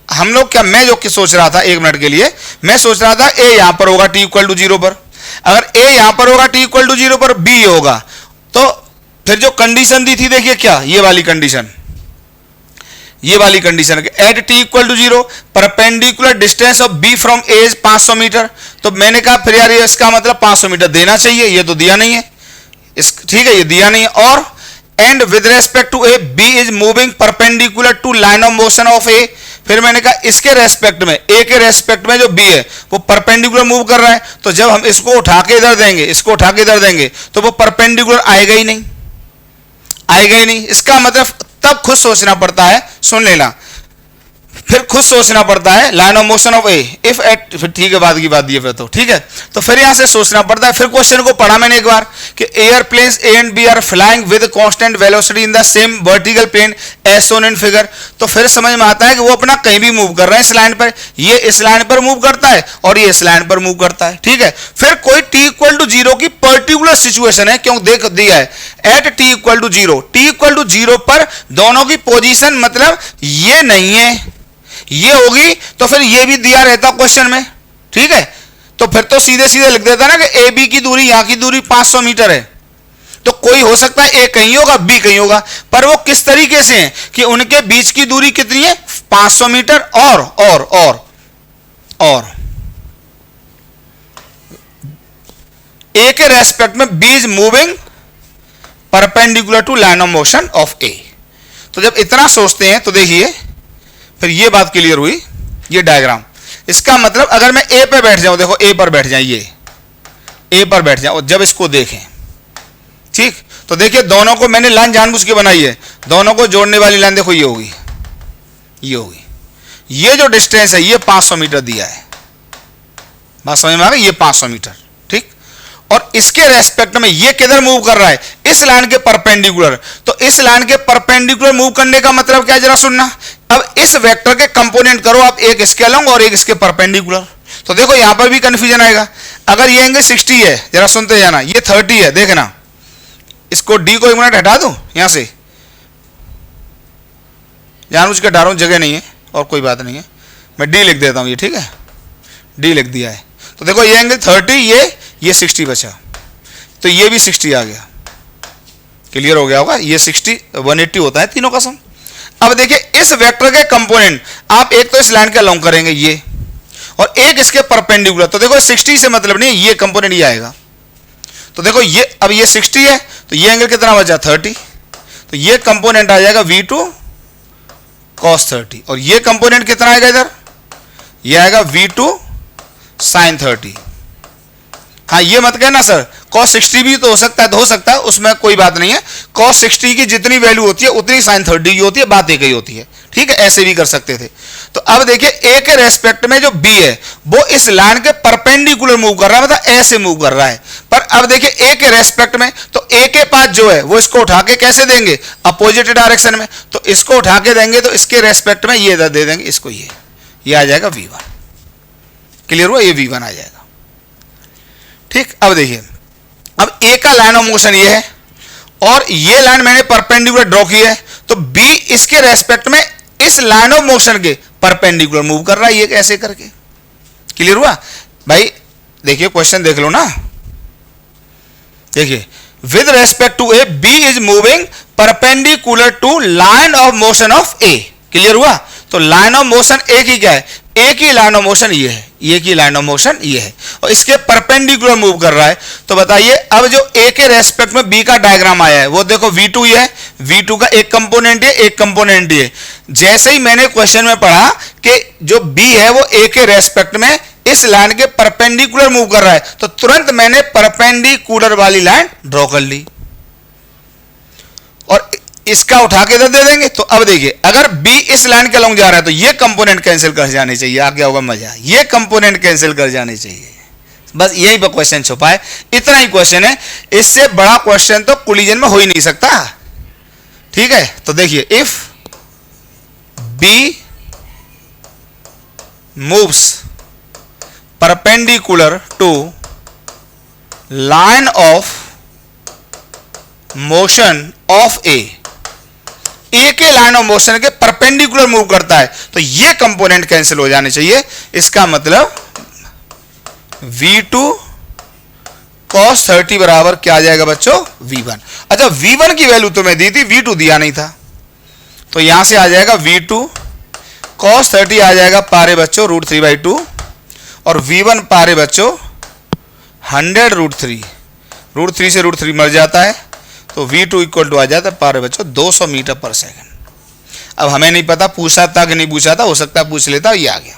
हम लोग क्या, मैं जो कि सोच रहा था, एक मिनट के लिए मैं सोच रहा था ए यहां पर होगा टी इक्वल टू जीरो पर, अगर ए यहां पर होगा टी इक्वल टू जीरो पर, बी होगा, तो फिर जो कंडीशन दी थी देखिए क्या, ये वाली कंडीशन, ये वाली condition at T equal to zero perpendicular distance of B from A is 500 metre, तो मैंने कहा फिर यार ये इसका मतलब 500 मीटर देना चाहिए, ये तो दिया नहीं है, ठीक है, ये दिया नहीं है, और and with respect to A B is moving perpendicular to line of motion of A. फिर मैंने कहा इसके रेस्पेक्ट में, ए के रेस्पेक्ट में जो बी है वो परपेंडिकुलर मूव कर रहा है, तो जब हम इसको उठा के इधर देंगे, इसको उठा के इधर देंगे, तो वो परपेंडिकुलर आएगा ही नहीं, आएगा ही नहीं। इसका मतलब तब खुद सोचना पड़ता है, सुन लेना, फिर खुद सोचना पड़ता है line of motion of A if eight, फिर ठीक है, बाद की बात ये, फिर तो ठीक है। तो फिर यहां से सोचना पड़ता है। फिर क्वेश्चन को पढ़ा मैंने एक बार कि airplanes A and B are flying with constant velocity in the same vertical plane as shown in figure. तो फिर समझ में आता है कि वो अपना कहीं भी मूव कर रहे हैं इस लाइन पर, ये इस लाइन पर मूव करता है और ये इस लाइन पर मूव करता है, ठीक है। फिर कोई टी इक्वल टू 0 की पर्टिकुलर सिचुएशन है, क्यों देख दिया है at T equal to 0, T equal to 0 पर दोनों की पोजीशन मतलब ये नहीं है, ये होगी, तो फिर ये भी दिया रहता क्वेश्चन में, ठीक है। तो फिर तो सीधे सीधे लिख देता ना कि ए बी की दूरी, यहां की दूरी 500 मीटर है, तो कोई हो सकता है ए कहीं होगा बी कहीं होगा, पर वो किस तरीके से है कि उनके बीच की दूरी कितनी है 500 मीटर और ए के रेस्पेक्ट में B is moving perpendicular to line of motion of A. तो जब इतना सोचते हैं तो देखिए फिर ये बात क्लियर हुई, ये डायग्राम। इसका मतलब अगर मैं ए पे बैठ जाऊं, देखो ए पर बैठ जाए, ये ए पर बैठ जाऊं, जब इसको देखें, ठीक, तो देखिए दोनों को मैंने लाइन जानबूझ के बनाई है, दोनों को जोड़ने वाली लाइन देखो ये होगी, ये होगी, ये जो डिस्टेंस है ये 500 मीटर दिया है, बात समझ में आ गई, ये 500 मीटर, ठीक। और इसके रेस्पेक्ट में ये किधर मूव कर रहा है, इस लाइन के परपेंडिकुलर। तो इस लाइन के परपेंडिकुलर मूव करने का मतलब क्या है जरा सुनना। अब इस वेक्टर के कंपोनेंट करो आप, एक इसके अलॉन्ग और एक इसके परपेंडिकुलर। तो देखो यहां पर भी कंफ्यूजन आएगा। अगर ये एंगल 60 है, जरा सुनते जाना, ये 30 है, देखना इसको डी को 1 मिनट हटा दूं यहां से, जानबूझ के हटा रहा हूं, जगह नहीं है और कोई बात नहीं है, मैं डी लिख देता हूं, ये ठीक है, डी लिख दिया है। तो देखो ये एंगल 30, ये 60 बचा, तो ये भी 60 आ गया, क्लियर हो गया होगा। ये 60 180 होता है तीनों का सम। अब देखिए इस वेक्टर के कंपोनेंट आप एक तो इस लाइन के अलॉन्ग करेंगे ये, और एक इसके परपेंडिकुलर। तो देखो 60 से मतलब नहीं, ये कंपोनेंट ये आएगा। तो देखो ये, अब ये 60 है तो ये एंगल कितना बचा 30, तो ये कंपोनेंट आ जाएगा V2 cos 30, और ये कंपोनेंट कितना आएगा इधर, ये आएगा V2 sin 30। हाँ ये मत कहना सर cos 60 भी तो हो सकता है, तो हो सकता है, उसमें कोई बात नहीं है। cos 60 की जितनी वैल्यू होती है उतनी sin 30 की होती है, बात एक ही होती है, ठीक है, ऐसे भी कर सकते थे। तो अब देखिए ए के रेस्पेक्ट में जो बी है वो इस लाइन के परपेंडिकुलर मूव कर रहा है, मतलब ऐसे मूव कर रहा है। पर अब देखिए ए के रेस्पेक्ट में, तो ए के पास जो है वो इसको उठा के कैसे देंगे, अपोजिट डायरेक्शन में। तो इसको उठा के देंगे तो इसके रेस्पेक्ट में ये दे देंगे इसको, ये आ जाएगा V1, क्लियर हुआ, ये V1 आ जाएगा, ठीक। अब देखिए अब ए का लाइन ऑफ मोशन ये है और ये लाइन मैंने परपेंडिकुलर ड्रॉ की है, तो बी इसके रेस्पेक्ट में इस लाइन ऑफ मोशन के परपेंडिकुलर मूव कर रहा है, ये ऐसे करके, क्लियर हुआ भाई। देखिए क्वेश्चन देख लो ना, देखिए with respect to A B is moving perpendicular to line of motion of A, clear हुआ। तो लाइन ऑफ मोशन ए की क्या है, ए की लाइन ऑफ मोशन ये है, ए की लाइन ऑफ मोशन ये है, और इसके परपेंडिकुलर मूव कर रहा है। तो बताइए अब जो ए के रेस्पेक्ट में बी का डायग्राम आया है वो देखो V2 ये है, V2 का एक कंपोनेंट है, एक कंपोनेंट ये। जैसे ही मैंने क्वेश्चन में पढ़ा कि जो बी है वो ए के रेस्पेक्ट में इस लाइन के परपेंडिकुलर मूव कर रहा है, तो तुरंत मैंने परपेंडिकुलर वाली लाइन ड्रॉ कर ली और इसका उठा के इधर दे देंगे। तो अब देखिए अगर बी इस लाइन के अलॉन्ग जा रहा है तो ये कंपोनेंट कैंसिल कर जाने चाहिए, आगे होगा मजा, ये कंपोनेंट कैंसिल कर जाने चाहिए। बस यही पर क्वेश्चन छुपा है, इतना ही क्वेश्चन है, इससे बड़ा क्वेश्चन तो कोलिजन में हो ही नहीं सकता, ठीक है। तो देखिए if B moves perpendicular to line of motion of A के लाइन ऑफ मोशन के परपेंडिकुलर मूव करता है, तो ये कंपोनेंट कैंसिल हो जाने चाहिए। इसका मतलब V2 cos 30 बराबर क्या आ जाएगा बच्चों, V1। अच्छा V1 की वैल्यू तो मैं दी थी, V2 दिया नहीं था, तो यहां से आ जाएगा V2 cos 30 आ जाएगा पारे बच्चों √3/2, और V1 पारे बच्चों 100 √3, √3 से √3 मर जाता है, तो v2 इक्वल टू आ जाता है पर बच्चों 200 मीटर पर सेकंड। अब हमें नहीं पता पूछा था कि नहीं पूछा था, हो सकता है पूछ लेता, ये आ गया।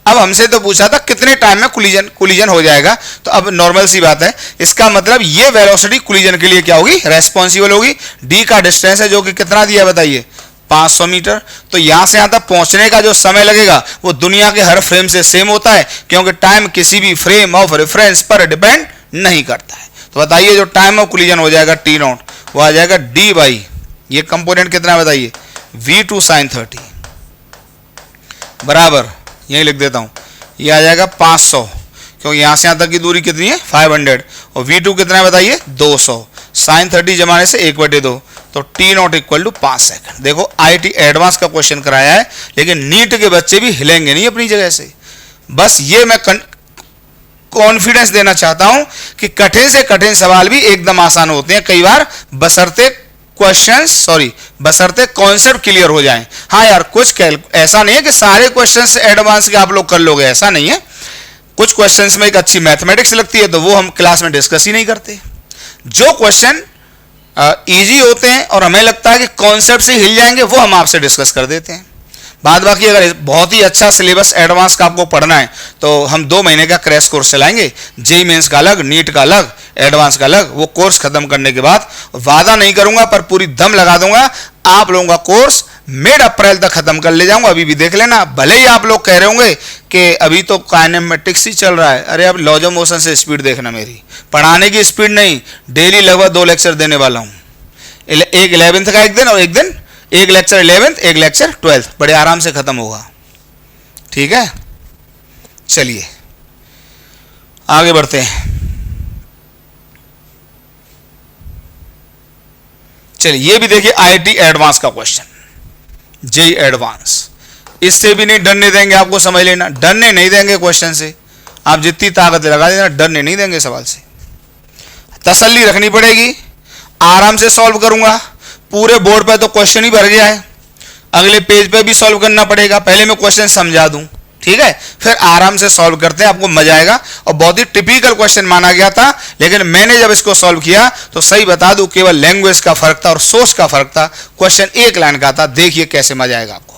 अब हमसे तो पूछा था कितने टाइम में कोलिजन हो जाएगा, तो अब नॉर्मल सी बात है, इसका मतलब ये वेलोसिटी कोलिजन के लिए क्या होगी, रेस्पॉन्सिबल होगी। d का डिस्टेंस है जो कि कितना दिया बताइए 500 मीटर। तो यहां से यहां तक पहुंचने का जो समय लगेगा वो दुनिया के हर फ्रेम से सेम होता है, क्योंकि टाइम किसी भी फ्रेम ऑफ रेफरेंस पर डिपेंड नहीं करता है। तो बताइए जो टाइम ऑफ कोलिजन हो जाएगा t नॉट, वो आ जाएगा d बाई ये कंपोनेंट कितना बताइए v2 sin 30 बराबर, यही लिख देता हूं, ये आ जाएगा 500, क्योंकि यहां से यहां तक की दूरी कितनी है 500, और v2 कितना है बताइए 200, sin 30 जमाने से 1/2, तो t not equal to 5 second. देखो IIT एडवांस का क्वेश्चन कराया है, लेकिन नीट के बच्चे भी हिलेंगे नहीं अपनी जगह से। बस ये मैं कॉन्फिडेंस देना चाहता हूं कि कठिन से कठिन सवाल भी एकदम आसान होते हैं कई बार, बशर्ते कॉन्सेप्ट क्लियर हो जाएं। हाँ यार, कुछ ऐसा नहीं है कि सारे क्वेश्चंस एडवांस के आप लोग कर लोगे, ऐसा नहीं है। कुछ क्वेश्चंस में एक अच्छी मैथमेटिक्स लगती है तो वो हम क्लास में डिस्कस ही नहीं करते। जो क्वेश्चन इजी होते हैं और हमें लगता है कि कॉन्सेप्ट से हिल जाएंगे, वो हम आपसे डिस्कस कर देते हैं। बाद बाकी अगर बहुत ही अच्छा सिलेबस एडवांस का आपको पढ़ना है तो हम 2 महीने का क्रैश कोर्स चलाएंगे, जेईई मेंस का अलग, नीट का अलग, एडवांस का अलग। वो कोर्स खत्म करने के बाद वादा नहीं करूंगा पर पूरी दम लगा दूंगा, आप लोगों का कोर्स मिड अप्रैल तक खत्म कर ले जाऊंगा। अभी भी देख लेना, भले ही आप लोग कह रहे होंगे कि अभी तो काइनेमेटिक्स ही चल रहा है। अरे अब लॉज ऑफ मोशन से स्पीड देखना, मेरी पढ़ाने की स्पीड नहीं, डेली लगभग 2 लेक्चर देने वाला हूं। एक 11th का एक दिन और एक लेक्चर 11th, एक लेक्चर 12th, बड़े आराम से खत्म होगा। ठीक है, चलिए आगे बढ़ते हैं। चलिए ये भी देखिए IIT एडवांस का क्वेश्चन, जेईई एडवांस। इससे भी नहीं डरने देंगे आपको, समझ लेना, डरने नहीं देंगे क्वेश्चन से। आप जितनी ताकत लगा देना, डरने नहीं देंगे सवाल से। तसल्ली रखनी पड़ेगी, आराम से सॉल्व करूंगा। पूरे बोर्ड पे तो क्वेश्चन ही भर गया है, अगले पेज पे भी सॉल्व करना पड़ेगा। पहले मैं क्वेश्चन समझा दूं, ठीक है, फिर आराम से सॉल्व करते हैं, आपको मजा आएगा। और बहुत ही टिपिकल क्वेश्चन माना गया था, लेकिन मैंने जब इसको सॉल्व किया तो सही बता दूं केवल लैंग्वेज का फर्क था और सोर्स का फर्क था। क्वेश्चन 1 लाइन का था, देखिए कैसे मजा आएगा आपको।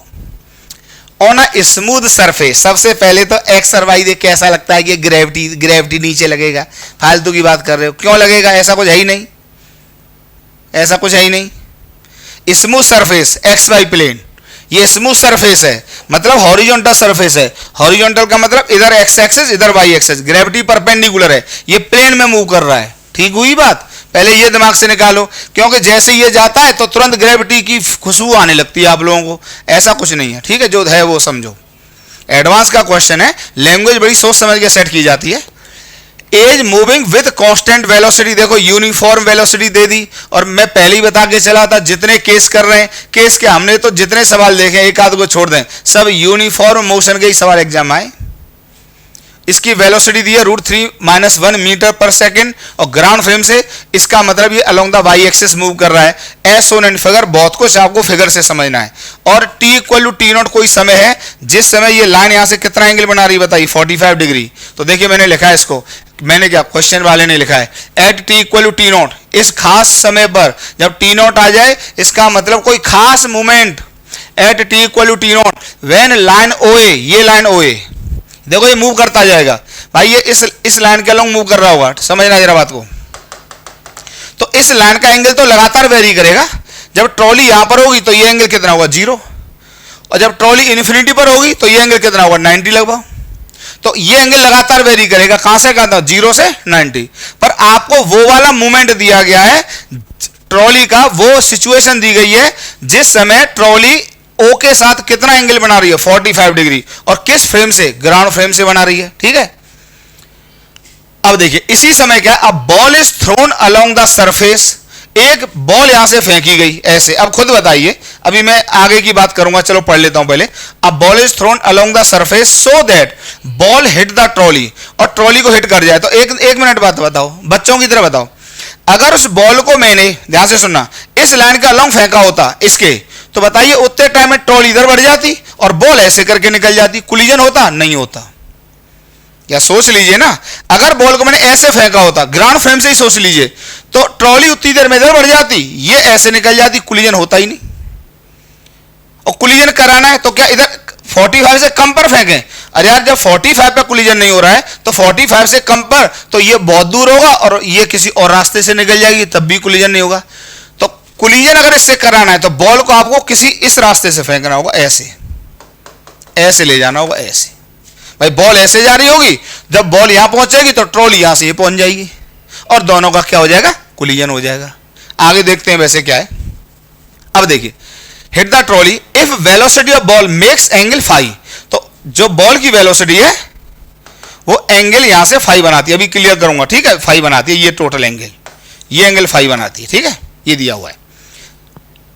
ऑन अ स्मूथ सरफेस, सबसे पहले तो एक्स और वाई देख कैसा लगता है कि ग्रेविटी नीचे लगेगा। फालतू की बात कर रहे हो, क्यों लगेगा, ऐसा कुछ है ही नहीं, ऐसा कुछ है ही नहीं। Smooth surface X Y plane, ये स्मूथ सरफेस है, मतलब हॉरिजॉन्टल सरफेस है। हॉरिजॉन्टल का मतलब इधर एक्स एक्सिस इधर वाई एक्सिस, ग्रेविटी परपेंडिकुलर है, ये प्लेन में मूव कर रहा है। ठीक हुई बात, पहले ये दिमाग से निकालो, क्योंकि जैसे ये जाता है तो तुरंत ग्रेविटी की खुशबू आने लगती है आप लोगों को। ऐसा कुछ नहीं है, ठीक है, जो है वो समझो। एडवांस का क्वेश्चन है, लैंग्वेज बड़ी सोच समझ के सेट की जाती है। As moving with constant velocity, देखो यूनिफॉर्म वेलोसिटी दे दी, और मैं पहले ही बता के चला था जितने केस कर रहे हैं, केस क्या, हमने तो जितने सवाल देखे एक आध को छोड़ दें, सब यूनिफॉर्म मोशन के ही सवाल एग्जाम आए। इसकी वेलोसिटी दी है √3 - 1 मीटर पर सेकेंड, और ग्राउंड फ्रेम से इसका मतलब ये along the Y axis move कर रहा है। एस ओन एंड फिगर, बहुत कुछ आपको फिगर से समझना है। और t = t0 कोई समय है जिस समय ये लाइन यहां से कितना एंगल बना रही है बताइए 45 डिग्री। तो देखिए मैंने लिखा है इसको, मैंने क्या, क्वेश्चन वाले ने लिखा है एट t = t0, इस खास समय पर जब t0 आ जाए, इसका मतलब कोई खास movement at t = t0 when line OA, ये लाइन OA देखो ये मूव करता जाएगा भाई, ये इस लाइन के अलॉन्ग मूव कर रहा होगा, समझना जरा बात को। तो इस लाइन का एंगल तो लगातार वेरी करेगा। जब ट्रॉली यहां पर होगी तो ये एंगल कितना होगा 0, और जब ट्रॉली इन्फिनिटी पर होगी तो ये एंगल कितना होगा 90 लगभग। तो ये एंगल लगातार वेरी करेगा, कहां से कहां तक 0 से 90। पर आपको वो वाला मूवमेंट दिया गया है, ट्रॉली का वो सिचुएशन दी गई है जिस समय ट्रॉली O के साथ कितना एंगल बना रही है 45 डिग्री, और किस फ्रेम से, ग्राउंड फ्रेम से बना रही है। ठीक है, अब देखिए इसी समय क्या, अब ball is throne along the surface, एक बॉल यहां से फेंकी गई ऐसे। अब खुद बताइए, अभी मैं आगे की बात करूंगा, चलो पढ़ लेता हूं पहले। अब ball is throne along the surface so that ball hit the trolley, और ट्रॉली को हिट कर जाए। तो एक मिनट बात बताओ, बच्चों की तरह बताओ, अगर उस बॉल को मैंने, ध्यान से सुनना, इस लाइन का अलोंग फेंका होता इसके, तो बताइए उतने टाइम में ट्रॉली इधर बढ़ जाती और बॉल ऐसे करके निकल जाती, कोलिजन होता नहीं होता। या सोच लीजिए ना, अगर बॉल को मैंने ऐसे फेंका होता, ग्राउंड फ्रेम से ही सोच लीजिए, तो ट्रॉली उतनी देर में इधर बढ़ जाती, ये ऐसे निकल जाती, कोलिजन होता ही नहीं। और कोलिजन कराना है तो क्या इधर 45 से कम पर फेंकें? अरे यार, जब 45 पे कोलिजन नहीं हो रहा है तो 45 से कम पर तो ये बहुत दूर होगा और ये किसी और रास्ते से निकल जाएगी, तब भी कोलिजन नहीं होगा। तो कोलिजन अगर इससे कराना है तो बॉल को आपको किसी इस रास्ते से फेंकना होगा, ऐसे ऐसे ले जाना होगा, ऐसे। भाई बॉल ऐसे जा रही होगी, जब बॉल यहां पहुंचेगी तो ट्रॉली यहां से ये पहुंच जाएगी और दोनों का क्या हो जाएगा? कोलिजन हो जाएगा। आगे देखते हैं वैसे क्या है। अब देखिए, hit the trolley if velocity of ball makes angle phi. तो जो बॉल की वेलोसिटी है वो एंगल यहां से फाई बनाती है, अभी क्लियर करूंगा, ठीक है। फाई बनाती है, ये टोटल एंगल, ये एंगल फाई बनाती है, ठीक है, ये दिया हुआ है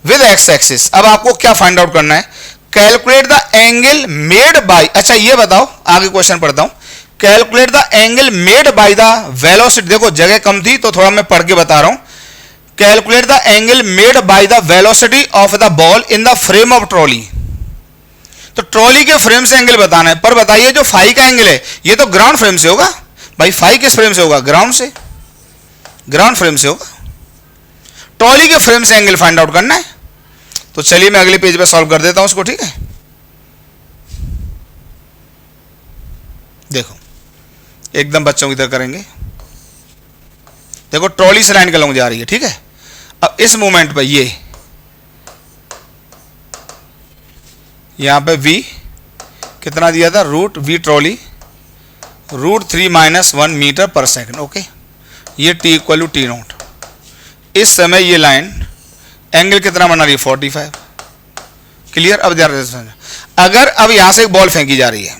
विद एक्स एक्सिस। अब आपको क्या फाइंड आउट करना है? Calculate the angle made bye, अच्छा ये बताओ, आगे क्वेश्चन पढ़ता हूं। Calculate the angle made by the velocity, देखो जगह कम थी तो थोड़ा मैं पढ़ के बता रहा हूं। Calculate the angle made by the velocity of the ball in the frame of trolley. तो ट्रॉली के फ्रेम से एंगल बताना है, पर बताइए जो फाई का एंगल है ये तो ग्राउंड फ्रेम से होगा। भाई फाई किस फ्रेम से होगा? ग्राउंड से, ग्राउंड फ्रेम से होगा। ट्रॉली के फ्रेम से एंगल फाइंड आउट करना है। तो चलिए मैं अगले पेज पे सॉल्व कर देता हूं उसको, ठीक है। देखो एकदम बच्चों की तरह करेंगे। देखो ट्रॉली से लाइन कलम जा रही है, ठीक है। अब इस मोमेंट पर ये यहां पे v कितना दिया था? रूट वी ट्रॉली √3 - 1 मीटर पर सेकंड, ओके। ये t = t0। इस समय ये लाइन एंगल कितना बना रही है? 45। क्लियर? अब ध्यान से, अगर अब यहां से एक बॉल फेंकी जा रही है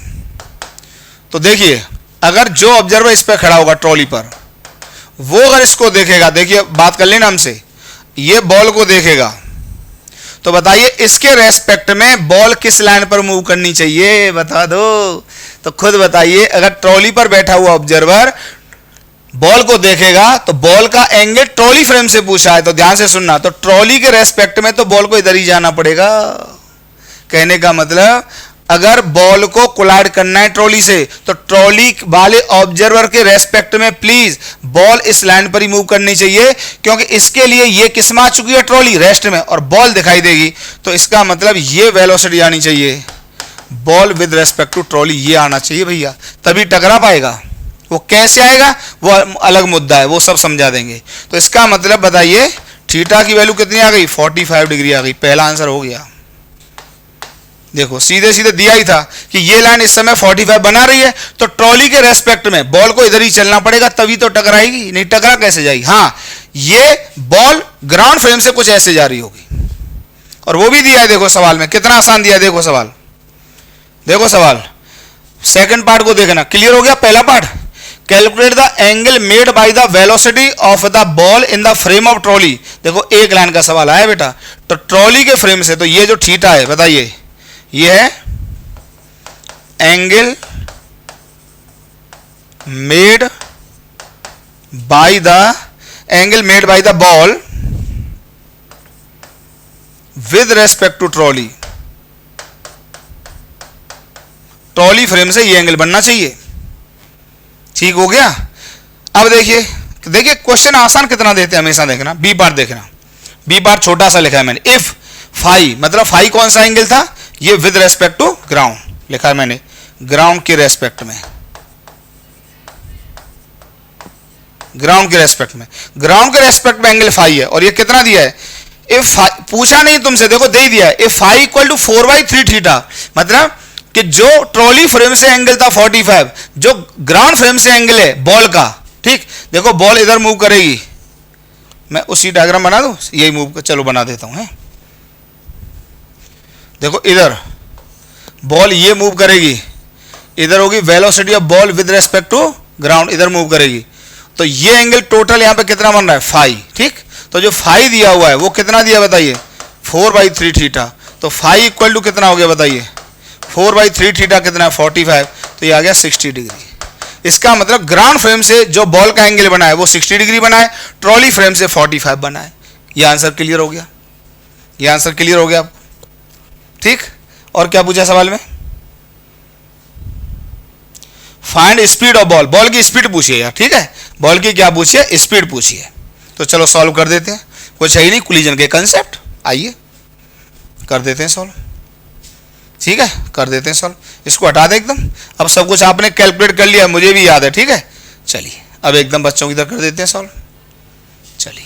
तो देखिए, अगर जो ऑब्जर्वर इस पर खड़ा होगा ट्रॉली पर, वो अगर इसको देखेगा, देखिए बात कर लेना हमसे, ये बॉल को देखेगा तो बताइए इसके रेस्पेक्ट में बॉल किस लाइन पर मूव करनी चाहिए? बता दो तो खुद बताइए। अगर ट्रॉली पर बैठा हुआ ऑब्जर्वर बॉल को देखेगा तो बॉल का एंगल ट्रॉली फ्रेम से पूछा है, तो ध्यान से सुनना, तो ट्रॉली के रेस्पेक्ट में तो बॉल को इधर ही जाना पड़ेगा। कहने का मतलब, अगर बॉल को कोलाइड करना है ट्रॉली से तो ट्रॉली वाले ऑब्जर्वर के रेस्पेक्ट में प्लीज बॉल इस लाइन पर ही मूव करनी चाहिए, क्योंकि इसके लिए ये किस में आ चुकी है? ट्रॉली रेस्ट में, और बॉल दिखाई देगी। तो इसका मतलब ये वेलोसिटी आनी चाहिए, ball with respect to trolley ये आना चाहिए भैया, तभी टकरा पाएगा। वो कैसे आएगा वो अलग मुद्दा है, वो सब समझा देंगे। तो इसका मतलब बताइए थीटा की वैल्यू कितनी आ गई? 45 डिग्री आ गई। पहला आंसर हो गया। देखो सीधे सीधे दिया ही था कि ये लाइन इस समय 45 बना रही है, तो ट्रॉली के रेस्पेक्ट में बॉल को इधर ही चलना पड़ेगा, तभी तो टकराएगी, नहीं टकरा कैसे जाएगी? हाँ, ये बॉल ग्राउंड फ्रेम से कुछ ऐसे जा रही होगी, और वो भी दिया है। देखो सवाल में कितना आसान दिया है, देखो सवाल, देखो सवाल। सेकंड पार्ट को देखना, क्लियर हो गया? पहला part, calculate the angle made by the velocity of the ball in the frame of trolley. देखो एक लाइन का सवाल आया बेटा, तो ट्रॉली के फ्रेम से, तो ये जो थीटा है बताइए, ये है angle made by the ball with respect to trolley. Trolley frame से ये एंगल बनना चाहिए, ठीक हो गया। अब देखिए क्वेश्चन आसान कितना देते हैं हमेशा, देखना बी पार्ट देखना। बी पार्ट छोटा सा लिखा है मैंने, इफ फाई, मतलब फाई कौन सा एंगल था? ये विद रेस्पेक्ट टू ग्राउंड लिखा है मैंने, ग्राउंड के रेस्पेक्ट में, ग्राउंड के रेस्पेक्ट में, ग्राउंड के रेस्पेक्ट में एंगल फाई है, और ये कितना दिया है? इफ पूछा नहीं तुमसे, देखो दे दिया है, इफ फाई = 4/3 थीटा, मतलब कि जो ट्रॉली फ्रेम से एंगल था 45, जो ग्राउंड फ्रेम से एंगल है बॉल का, ठीक। देखो बॉल इधर मूव करेगी, मैं उसी डायग्राम बना दूं, यही मूव, चलो बना देता हूं। देखो इधर बॉल ये मूव करेगी, इधर होगी velocity of ball with respect to ground, इधर मूव करेगी, तो ये एंगल टोटल यहां पे कितना बन रहा है? फाई, ठीक। तो जो फाई दिया हुआ है वो कितना दिया बताइए? 4/3 थीटा। तो फाई = कितना हो गया बताइए? 4/3 थीटा कितना है? 45, तो ये आ गया 60 डिग्री। इसका मतलब ग्राउंड फ्रेम से जो बॉल का एंगल बना है वो 60 डिग्री बना है, ट्रॉली फ्रेम से 45 बना है। ये आंसर क्लियर हो गया, ये आंसर क्लियर हो गया, ठीक। और क्या पूछा सवाल में? Find speed of ball, ball की स्पीड पूछिए यार, ठीक है, बॉल की क्या पूछिए, स्पीड पूछिए। तो चलो सॉल्व कर देते हैं, कुछ है ही नहीं कोलिजन के कंसेप्ट, आइए कर देते हैं सॉल्व, ठीक है, कर देते हैं सॉल्व, इसको हटा दे एकदम। अब सब कुछ आपने कैलकुलेट कर लिया, मुझे भी याद है, ठीक है। चलिए अब एकदम बच्चों की तरह कर देते हैं सॉल्व। चलिए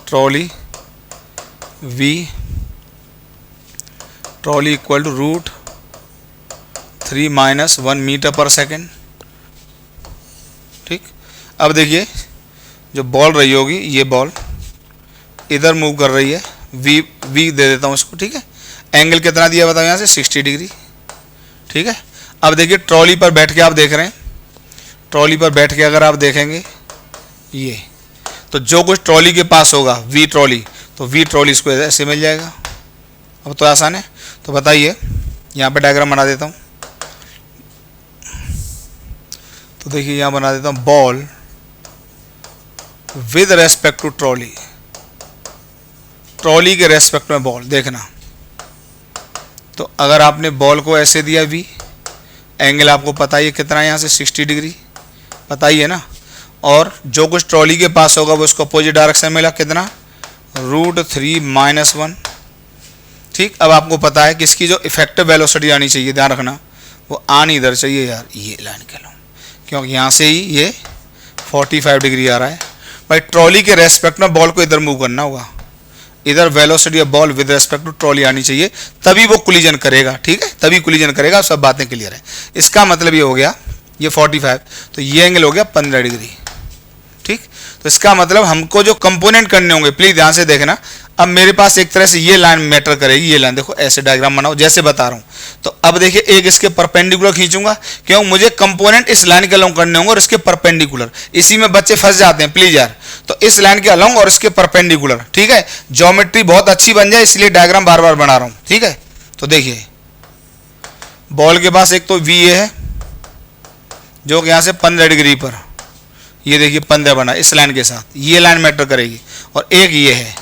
trolley trolley equal to √3 - 1 metre पर सेकेंड, ठीक। अब देखिए जो बॉल रही होगी, ये बॉल इधर मूव कर रही है, वी दे देता हूँ इसको, ठीक है। एंगल कितना दिया बताओ यहाँ से, 60 डिग्री, ठीक है। अब देखिए ट्रॉली पर बैठ के आप देख रहे हैं, ट्रॉली पर बैठ के अगर आप देखेंगे ये, तो जो कुछ ट्रॉली के पास होगा वी ट्रॉली, तो वी ट्रॉली इसको ऐसे मिल जाएगा। अब तो आसान है, तो बताइए, यहाँ पे डायग्राम बना देता हूँ। तो देखिए यहाँ बना देता हूँ, ball with respect to trolley, trolley के रेस्पेक्ट में बॉल, देखना। तो अगर आपने बॉल को ऐसे दिया वी, एंगल आपको पता ही कितना है यहाँ से, 60 डिग्री, पता ही है ना। और जो कुछ ट्रॉली के पास होगा वो उसको अपोजिट डायरेक्शन मिला, कितना, √3 - 1, ठीक। अब आपको पता है कि इसकी जो इफेक्टिव वेलोसिटी आनी चाहिए, ध्यान रखना, वो आनी इधर चाहिए यार, ये लाइन के लो, क्योंकि यहाँ से ही ये 45 डिग्री आ रहा है। भाई ट्रॉली के रेस्पेक्ट में बॉल को इधर मूव करना होगा, इधर velocity of ball with respect to trolley आनी चाहिए, तभी वो कोलिजन करेगा, ठीक है, तभी कोलिजन करेगा। सब बातें क्लियर है। इसका मतलब ये हो गया, ये 45, तो ये एंगल हो गया 15 डिग्री, ठीक। तो इसका मतलब हमको जो कंपोनेंट करने होंगे, प्लीज ध्यान से देखना। अब मेरे पास एक तरह से ये लाइन मैटर करेगी, ये लाइन देखो, ऐसे डायग्राम बनाओ जैसे बता रहा हूँ। तो अब देखिए एक इसके परपेंडिकुलर खींचूंगा, क्यों, मुझे कंपोनेंट इस लाइन के अलोंग करने होंगे और इसके परपेंडिकुलर, इसी में बच्चे फंस जाते हैं प्लीज यार। तो इस लाइन के अलोंग और इसके परपेंडिकुलर, ठीक है, ज्योमेट्री बहुत अच्छी बन जाए, इसलिए डायग्राम बार बार बना रहा हूँ, ठीक है। तो देखिए बॉल के पास एक तो वी ए है, जो कि यहाँ से 15 डिग्री पर, ये देखिए 15 बना इस लाइन के साथ, ये लाइन मैटर करेगी। और एक ये है,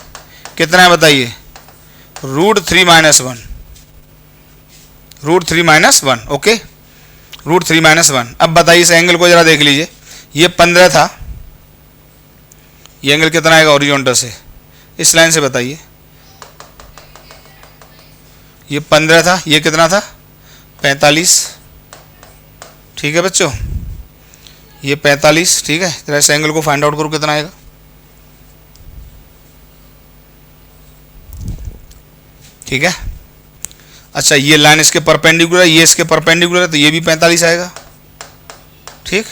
कितना है बताइए, √3 - 1, √3 - 1, ओके, √3 - 1। अब बताइए इस एंगल को जरा देख लीजिए, ये 15 था, ये एंगल कितना आएगा हॉरिजॉन्टल से, इस लाइन से बताइए, ये 15 था, ये कितना था, 45, ठीक है बच्चों, ये 45, ठीक है। जरा इस एंगल को फाइंड आउट करो कितना आएगा, ठीक है। अच्छा ये लाइन इसके परपेंडिकुलर है, ये इसके परपेंडिकुलर है, तो ये भी 45 आएगा, ठीक।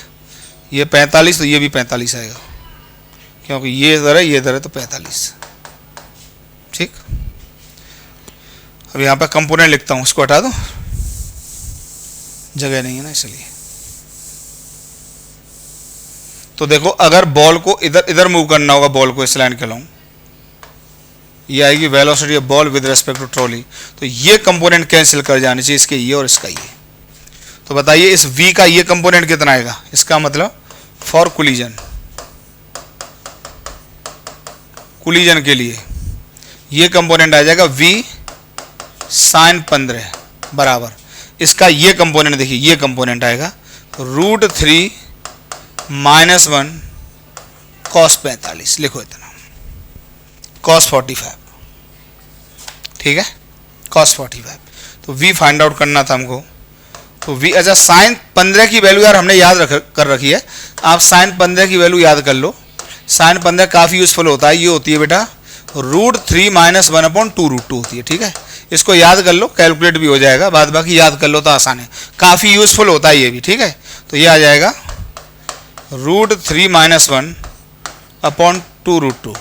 ये 45, तो ये भी 45 आएगा, क्योंकि ये इधर है, ये इधर है, तो 45, ठीक। अब यहाँ पे कंपोनेंट लिखता हूँ, इसको हटा दो, जगह नहीं है ना इसलिए। तो देखो अगर बॉल को इधर इधर मूव करना होगा, बॉल को इस लाइन के अलोंग, ये आएगी velocity of ball with respect to trolley, तो ये कंपोनेंट कैंसिल कर जाने चाहिए, इसके ये और इसका ये। तो बताइए इस v का ये कंपोनेंट कितना आएगा, इसका मतलब फॉर कोलिजन, कोलिजन के लिए ये कंपोनेंट आ जाएगा v sin 15 बराबर, इसका ये कंपोनेंट देखिए, ये कंपोनेंट आएगा √3 - 1 cos 45, लिखो इतना, cos 45, ठीक है, cos 45। तो v फाइंड आउट करना था हमको, तो v, अच्छा sin 15 की वैल्यू यार हमने याद कर रखी है, आप sin 15 की वैल्यू याद कर लो। sin 15 काफ़ी यूजफुल होता है, ये होती है बेटा √3 - 1/2 √2 होती है, ठीक है। इसको याद कर लो, कैलकुलेट भी हो जाएगा, बाद बाकी याद कर लो तो आसान है, काफ़ी यूजफुल होता है ये भी, ठीक है। तो ये आ जाएगा √3 - 1/2 √2,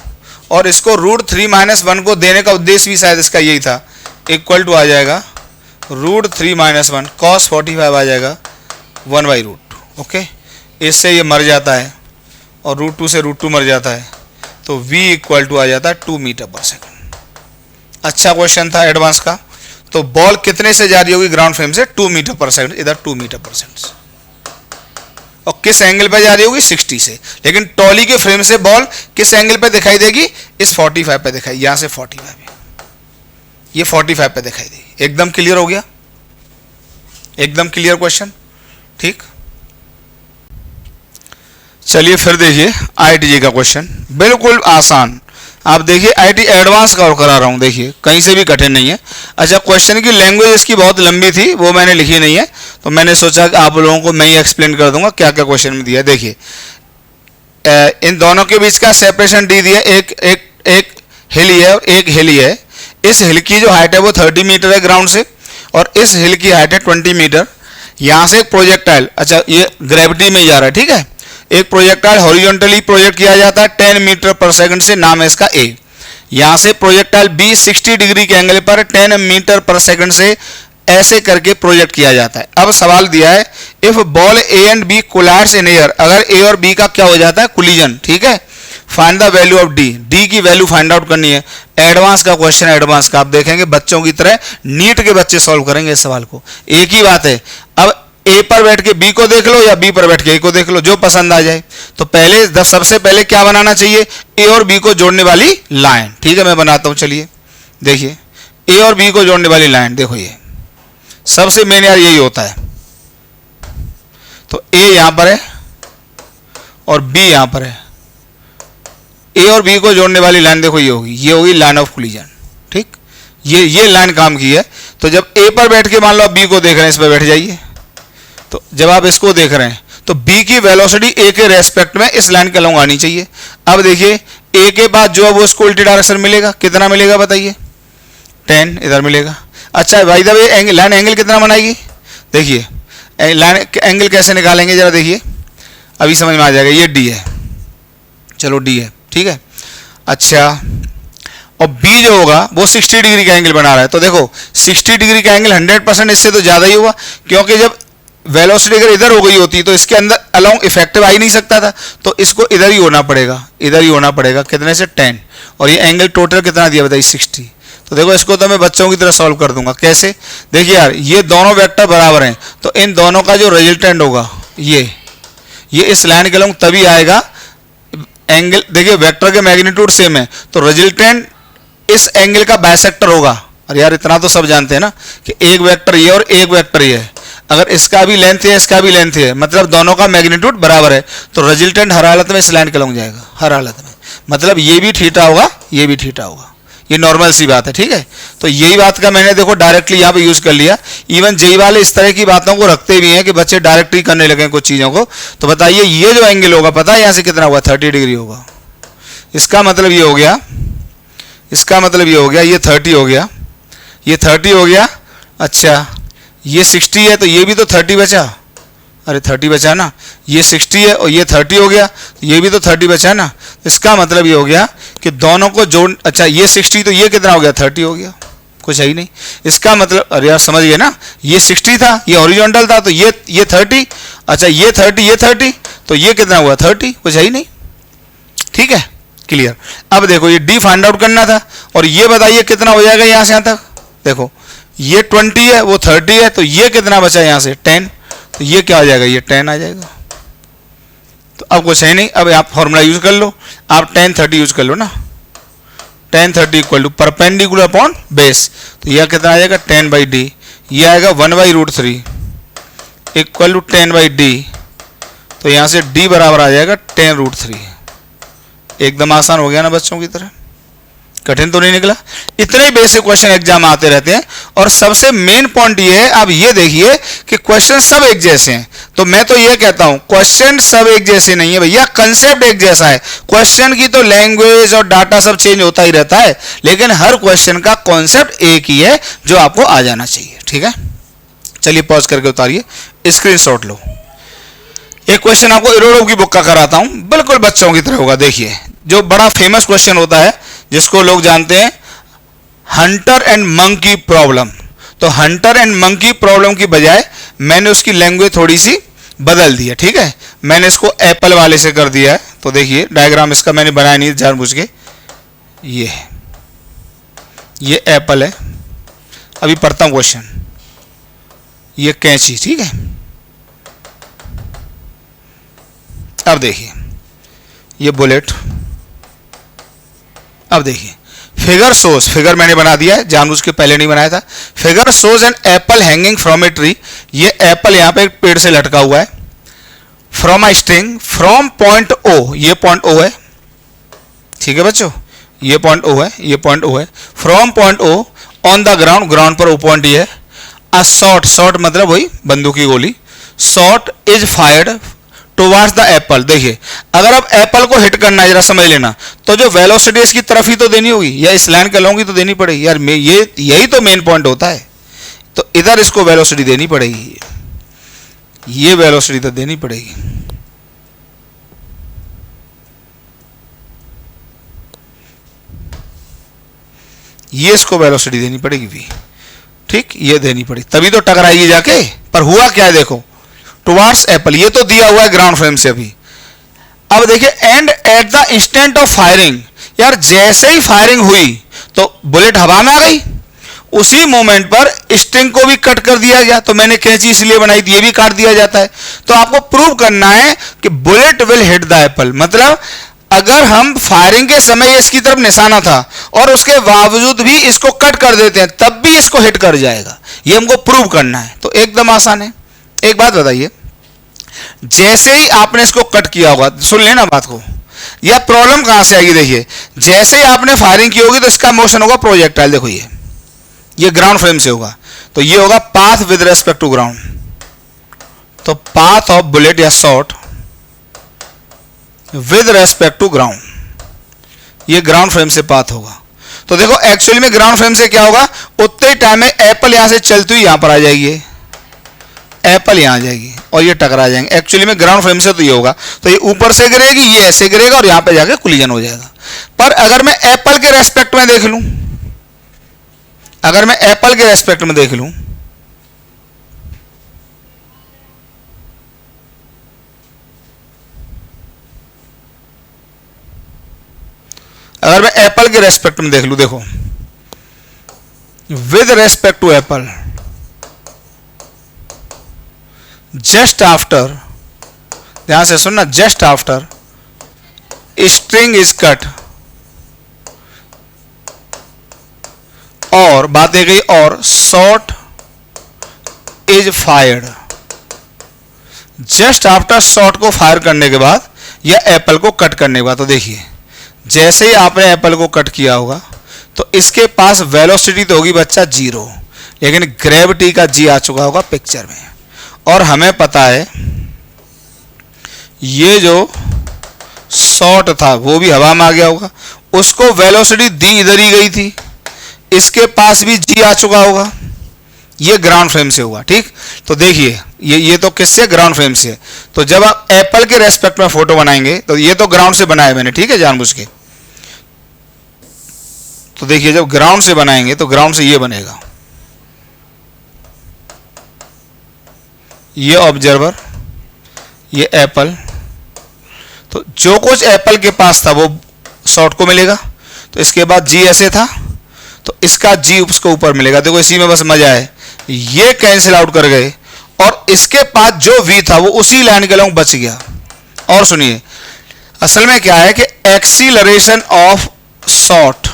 और इसको √3 - 1 को देने का उद्देश्य भी शायद इसका यही था, इक्वल टू आ जाएगा √3 - 1 cos 45 आ जाएगा 1/√2, ओके। इससे ये मर जाता है और √2 से √2 मर जाता है, तो v इक्वल टू आ जाता है 2 मीटर पर सेकेंड। अच्छा क्वेश्चन था एडवांस का। तो बॉल कितने से जा रही होगी ग्राउंड फ्रेम से, 2 मीटर पर सेकेंड, इधर 2 मीटर पर सेकेंड से, और किस एंगल पे जा रही होगी, 60 से। लेकिन ट्रॉली के फ्रेम से बॉल किस एंगल पे दिखाई देगी, इस 45 पे दिखाई, यहाँ से 45 है, ये 45 पे दिखाई दी। एकदम क्लियर हो गया, एकदम क्लियर क्वेश्चन, ठीक। चलिए फिर देखिए आईआईटी का क्वेश्चन, बिल्कुल आसान। आप देखिए आईआईटी एडवांस का और करा रहा हूँ, देखिए कहीं से भी कठिन नहीं है। अच्छा, क्वेश्चन की लैंग्वेज इसकी बहुत लंबी थी, वो मैंने लिखी नहीं है, तो मैंने सोचा कि आप लोगों को मैं ही एक्सप्लेन कर दूंगा क्या क्या क्वेश्चन में दिया है। देखिए इन दोनों के बीच का सेपरेशन डी दिया, एक हिल है और एक हिल है। इस हिल की जो हाइट है वो 30 मीटर है ग्राउंड से, और इस हिल की हाइट है 20 मीटर। यहाँ से एक प्रोजेक्टाइल, अच्छा ये ग्रेविटी में जा रहा है, ठीक है, एक प्रोजेक्टाइल हॉरिजॉन्टली प्रोजेक्ट किया जाता है 10 मीटर पर सेकंड से, नाम है इसका ए। यहाँ से प्रोजेक्टाइल बी 60 डिग्री के एंगल पर 10 मीटर पर सेकंड से ऐसे करके प्रोजेक्ट किया जाता है। अब सवाल दिया है if ball A and B collides in air, अगर ए और बी का क्या हो जाता है, कोलिजन, ठीक है, find the value of D, D की वैल्यू फाइंड आउट करनी है। एडवांस का क्वेश्चन है, एडवांस का, आप देखेंगे बच्चों की तरह नीट के बच्चे सॉल्व करेंगे इस सवाल को। एक ही बात है, अब ए पर बैठ के बी को देख लो या बी पर बैठ के ए को देख लो, जो पसंद आ जाए। तो पहले सबसे पहले क्या बनाना चाहिए, ए और बी को जोड़ने वाली लाइन, ठीक है, मैं बनाता हूं। चलिए देखिए ए और बी को जोड़ने वाली लाइन, देखो ये सबसे मेन यार यही होता है। तो ए यहां पर है और बी यहां पर है, ए और बी को जोड़ने वाली लाइन देखो ये होगी लाइन ऑफ कोलिजन, ठीक। ये लाइन काम की है। तो जब ए पर बैठ के मान लो आप बी को देख रहे हैं, इस पर बैठ जाइए, तो जब आप इसको देख रहे हैं तो बी की वेलोसिटी ए के रेस्पेक्ट में इस लाइन के अलॉन्ग आनी चाहिए। अब देखिए ए के बाद जो है वो इसको उल्टी डायरेक्शन मिलेगा, कितना मिलेगा बताइए, 10 इधर मिलेगा। अच्छा भाई साहब ये लाइन एंगल कितना बनाएगी, देखिए लाइन एंगल कैसे निकालेंगे जरा देखिए, अभी समझ में आ जाएगा। ये डी है, चलो डी है, ठीक है। अच्छा और बी जो होगा वो 60 डिग्री का एंगल बना रहा है, तो देखो 60 डिग्री का एंगल 100% इससे तो ज़्यादा ही हुआ, क्योंकि जब वेलोसिटी अगर इधर हो गई होती तो इसके अंदर अलोंग इफेक्टिव आ ही नहीं सकता था, तो इसको इधर ही होना पड़ेगा, इधर ही होना पड़ेगा। कितने से 10, और ये एंगल टोटल कितना दिया बताइए 60। तो देखो इसको तो मैं बच्चों की तरह सॉल्व कर दूंगा, कैसे, देखिए यार ये दोनों वेक्टर बराबर हैं, तो इन दोनों का जो रिजल्टेंट होगा ये इस लाइन के अलॉन्ग तभी आएगा। एंगल देखिए वेक्टर के मैग्नीट्यूड सेम है, तो रिजल्टेंट इस एंगल का बाइसेक्टर होगा। और यार इतना तो सब जानते हैं ना कि एक वेक्टर ये और एक वेक्टर ये है, अगर इसका भी लेंथ है इसका भी लेंथ है, मतलब दोनों का मैग्नीट्यूड बराबर है, तो रिजल्टेंट हर हालत में इस लाइन के अलॉन्ग जाएगा, हर हालत में, मतलब ये भी थीटा होगा ये भी थीटा होगा, ये नॉर्मल सी बात है, ठीक है। तो यही बात का मैंने देखो डायरेक्टली यहाँ पे यूज कर लिया। इवन जेई वाले इस तरह की बातों को रखते भी हैं कि बच्चे डायरेक्टली करने लगे कुछ चीज़ों को। तो बताइए ये जो एंगल होगा पता है यहाँ से कितना होगा, 30 डिग्री होगा। इसका मतलब ये हो गया, इसका मतलब ये हो गया, ये 30 हो गया, ये 30 हो गया। अच्छा ये 60 है तो ये भी तो 30 बचा, अरे 30 बचा ना, ये 60 है और ये 30 हो गया, ये भी तो 30 बचा ना। इसका मतलब ये हो गया कि दोनों को जोड़, अच्छा ये 60 तो ये कितना हो गया, 30 हो गया, कुछ है ही नहीं। इसका मतलब अरे यार समझ गए ना, ये 60 था, ये हॉरिजॉन्टल था, तो ये 30, अच्छा ये 30 तो ये कितना हुआ 30, कुछ है ही नहीं, ठीक है, क्लियर। अब देखो ये डी फाइंड आउट करना था, और ये बताइए कितना हो जाएगा यहाँ से यहाँ तक, देखो ये 20 है वो 30 है, तो ये कितना बचा यहाँ से 10, तो ये क्या आ जाएगा, ये 10 आ जाएगा। तो अब कुछ है नहीं, अब आप फॉर्मूला यूज कर लो, आप tan 30 यूज कर लो ना, tan 30 equal to perpendicular upon base, तो यह कितना आ जाएगा 10/d, ये आएगा 1/√3 इक्वल टू 10/d, तो यहाँ से d बराबर आ जाएगा 10√3। एकदम आसान हो गया ना बच्चों की तरह, कठिन तो नहीं निकला। इतने बेसिक क्वेश्चन एग्जाम आते रहते हैं, और सबसे मेन पॉइंट ये है, आप ये देखिए कि क्वेश्चन सब एक जैसे हैं। तो मैं तो ये कहता हूं क्वेश्चन सब एक जैसे नहीं है भैया, कंसेप्ट एक जैसा है। क्वेश्चन की तो लैंग्वेज और डाटा सब चेंज होता ही रहता है, लेकिन हर क्वेश्चन का कॉन्सेप्ट एक ही है जो आपको आ जाना चाहिए, ठीक है। चलिए पॉज करके उतारिए, स्क्रीनशॉट लो। एक क्वेश्चन आपको इरोडोव की बुक का कराता हूं, बिल्कुल बच्चों की तरह होगा। देखिए जो बड़ा फेमस क्वेश्चन होता है जिसको लोग जानते हैं, हंटर एंड मंकी प्रॉब्लम। तो हंटर एंड मंकी प्रॉब्लम की बजाय मैंने उसकी लैंग्वेज थोड़ी सी बदल दी है, ठीक है। मैंने इसको एप्पल वाले से कर दिया है। तो देखिए डायग्राम इसका मैंने बनाया नहीं जानबूझ के, ये एप्पल है। अभी पढ़ता हूं क्वेश्चन, ये कैंची, ठीक है। अब देखिए ये बुलेट, अब देखिए फिगर शोज, फिगर मैंने बना दिया है, जानबूझ के पहले नहीं बनाया था। Figure shows an apple hanging from a tree, ये एप्पल यहाँ पे एक पेड़ से लटका हुआ है। From a string from point O, ये पॉइंट ओ है, ठीक है बच्चों, ये पॉइंट ओ है, ये पॉइंट ओ है। From point O on the ground, ground पर ओ पॉइंट ये है। अ शॉट, शॉट मतलब वही बंदूक की गोली, shot is fired towards the Apple. देखिए अगर अब एप्पल को हिट करना है, जरा समझ लेना, तो जो वेलोसिटी इसकी तरफ ही तो देनी होगी, या इस लाइन के लॉन्ग ही तो देनी पड़ेगी यार, ये यही तो मेन पॉइंट होता है। तो इधर इसको वेलोसिटी देनी पड़ेगी, ये वेलोसिटी तो देनी पड़ेगी। ये इसको वेलोसिटी देनी पड़ेगी भी, ठीक, ये देनी पड़ेगी, तभी तो टकराएगी जाके। पर हुआ क्या है देखो, टुवर्ड्स एप्पल, ये तो दिया हुआ है ग्राउंड फ्रेम से अभी। अब देखिए and at the instant of firing, यार जैसे ही फायरिंग हुई तो बुलेट हवा में आ गई, उसी मोमेंट पर स्ट्रिंग को भी कट कर दिया गया। तो मैंने कैंची इसलिए बनाई थी, ये भी काट दिया जाता है। तो आपको प्रूव करना है कि bullet will hit the Apple, मतलब अगर हम फायरिंग के समय इसकी तरफ निशाना था और उसके बावजूद भी इसको कट कर देते हैं, तब भी इसको हिट कर जाएगा, ये हमको प्रूव करना है। तो एकदम आसान है। एक बात बताइए, जैसे ही आपने इसको कट किया होगा, सुन लेना बात को, यह प्रॉब्लम कहां से आएगी, देखिए जैसे ही आपने फायरिंग की होगी तो इसका मोशन होगा प्रोजेक्टाइल, देखो ये ग्राउंड फ्रेम से होगा, तो ये होगा path with respect to ground. तो पाथ ऑफ बुलेट या shot with respect to ground, ये ग्राउंड फ्रेम से पाथ होगा। तो देखो एक्चुअली में ग्राउंड फ्रेम से क्या होगा, उतने ही टाइम में एप्पल यहां से चलती हुई यहां पर आ जाएगी, एप्पल यहां आ जाएगी और ये टकरा जाएंगे। एक्चुअली में ग्राउंड फ्रेम से तो ये होगा, तो ये ऊपर से गिरेगी, ये ऐसे गिरेगा और यहां पे जाके कोलिजन हो जाएगा। पर अगर मैं एप्पल के रेस्पेक्ट में देख लूं, अगर मैं एप्पल के रेस्पेक्ट में देख लूं, अगर मैं एप्पल के रेस्पेक्ट में देख लूं, देखो with respect to apple, just after, ध्यान से सुनना, just after string is cut, और बात एक गई, और shot is fired, just after shot को फायर करने के बाद या एप्पल को कट करने के बाद। तो देखिए जैसे ही आपने एप्पल को कट किया होगा तो इसके पास वेलोसिटी तो होगी बच्चा 0, लेकिन ग्रेविटी का जी आ चुका होगा पिक्चर में। और हमें पता है ये जो शॉट था वो भी हवा में आ गया होगा, उसको वेलोसिटी दी इधर ही गई थी, इसके पास भी जी आ चुका होगा, ये ग्राउंड फ्रेम से होगा, ठीक। तो देखिए ये तो किससे, ग्राउंड फ्रेम से। तो जब आप एप्पल के रेस्पेक्ट में फोटो बनाएंगे तो ये तो ग्राउंड से बनाया मैंने, ठीक है, जानबूझ के। तो देखिए जब ग्राउंड से बनाएंगे तो ग्राउंड से ये बनेगा, ये ऑब्जर्वर, ये एप्पल। तो जो कुछ एप्पल के पास था वो शॉट को मिलेगा, तो इसके बाद जी ऐसे था तो इसका जी उसको ऊपर मिलेगा। देखो इसी में बस मजा है, ये कैंसिल आउट कर गए और इसके पास जो वी था वो उसी लाइन के लॉन्ग बच गया। और सुनिए असल में क्या है कि acceleration of shot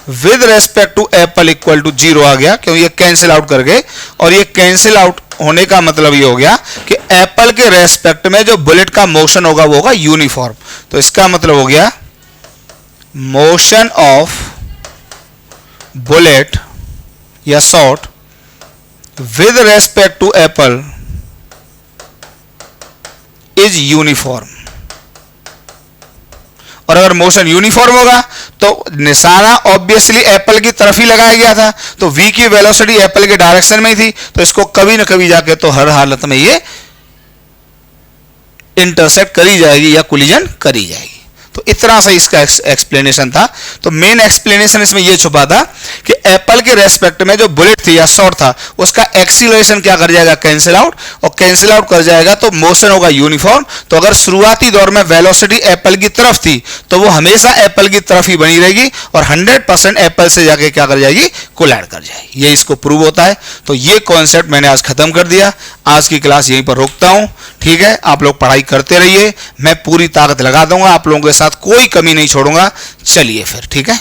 with respect to apple equal to 0 आ गया, क्योंकि ये कैंसिल आउट कर गए। और ये कैंसिल आउट होने का मतलब ये हो गया कि एप्पल के रेस्पेक्ट में जो बुलेट का मोशन होगा वो होगा यूनिफॉर्म। तो इसका मतलब हो गया मोशन ऑफ बुलेट या shot with respect to apple is uniform. और अगर मोशन यूनिफॉर्म होगा तो निशाना ऑब्वियसली एप्पल की तरफ ही लगाया गया था, तो v की वेलोसिटी एप्पल के डायरेक्शन में ही थी, तो इसको कभी ना कभी जाके तो हर हालत में ये इंटरसेक्ट करी जाएगी या कोलिजन करी जाएगी। तो इतना सा इसका एक्सप्लेनेशन था। तो मेन एक्सप्लेनेशन इसमें यह छुपा था कि एप्पल के रेस्पेक्ट में जो बुलेट थी या शॉट था उसका एक्सीलरेशन क्या कर जाएगा, कैंसिल आउट, और कैंसिल आउट कर जाएगा तो मोशन होगा यूनिफॉर्म। तो अगर शुरुआती दौर में वेलोसिटी एप्पल की तरफ थी तो वो हमेशा एप्पल की तरफ ही बनी रहेगी और 100% एप्पल से जाके क्या कर जाएगी, कोलाइड कर जाएगी। ये इसको प्रूव होता है। तो ये कॉन्सेप्ट मैंने आज खत्म कर दिया। आज की क्लास यहीं पर रोकता हूं, ठीक है। आप लोग पढ़ाई करते रहिए, मैं पूरी ताकत लगा दूंगा, आप लोगों के साथ कोई कमी नहीं छोड़ूंगा। चलिए फिर, ठीक है।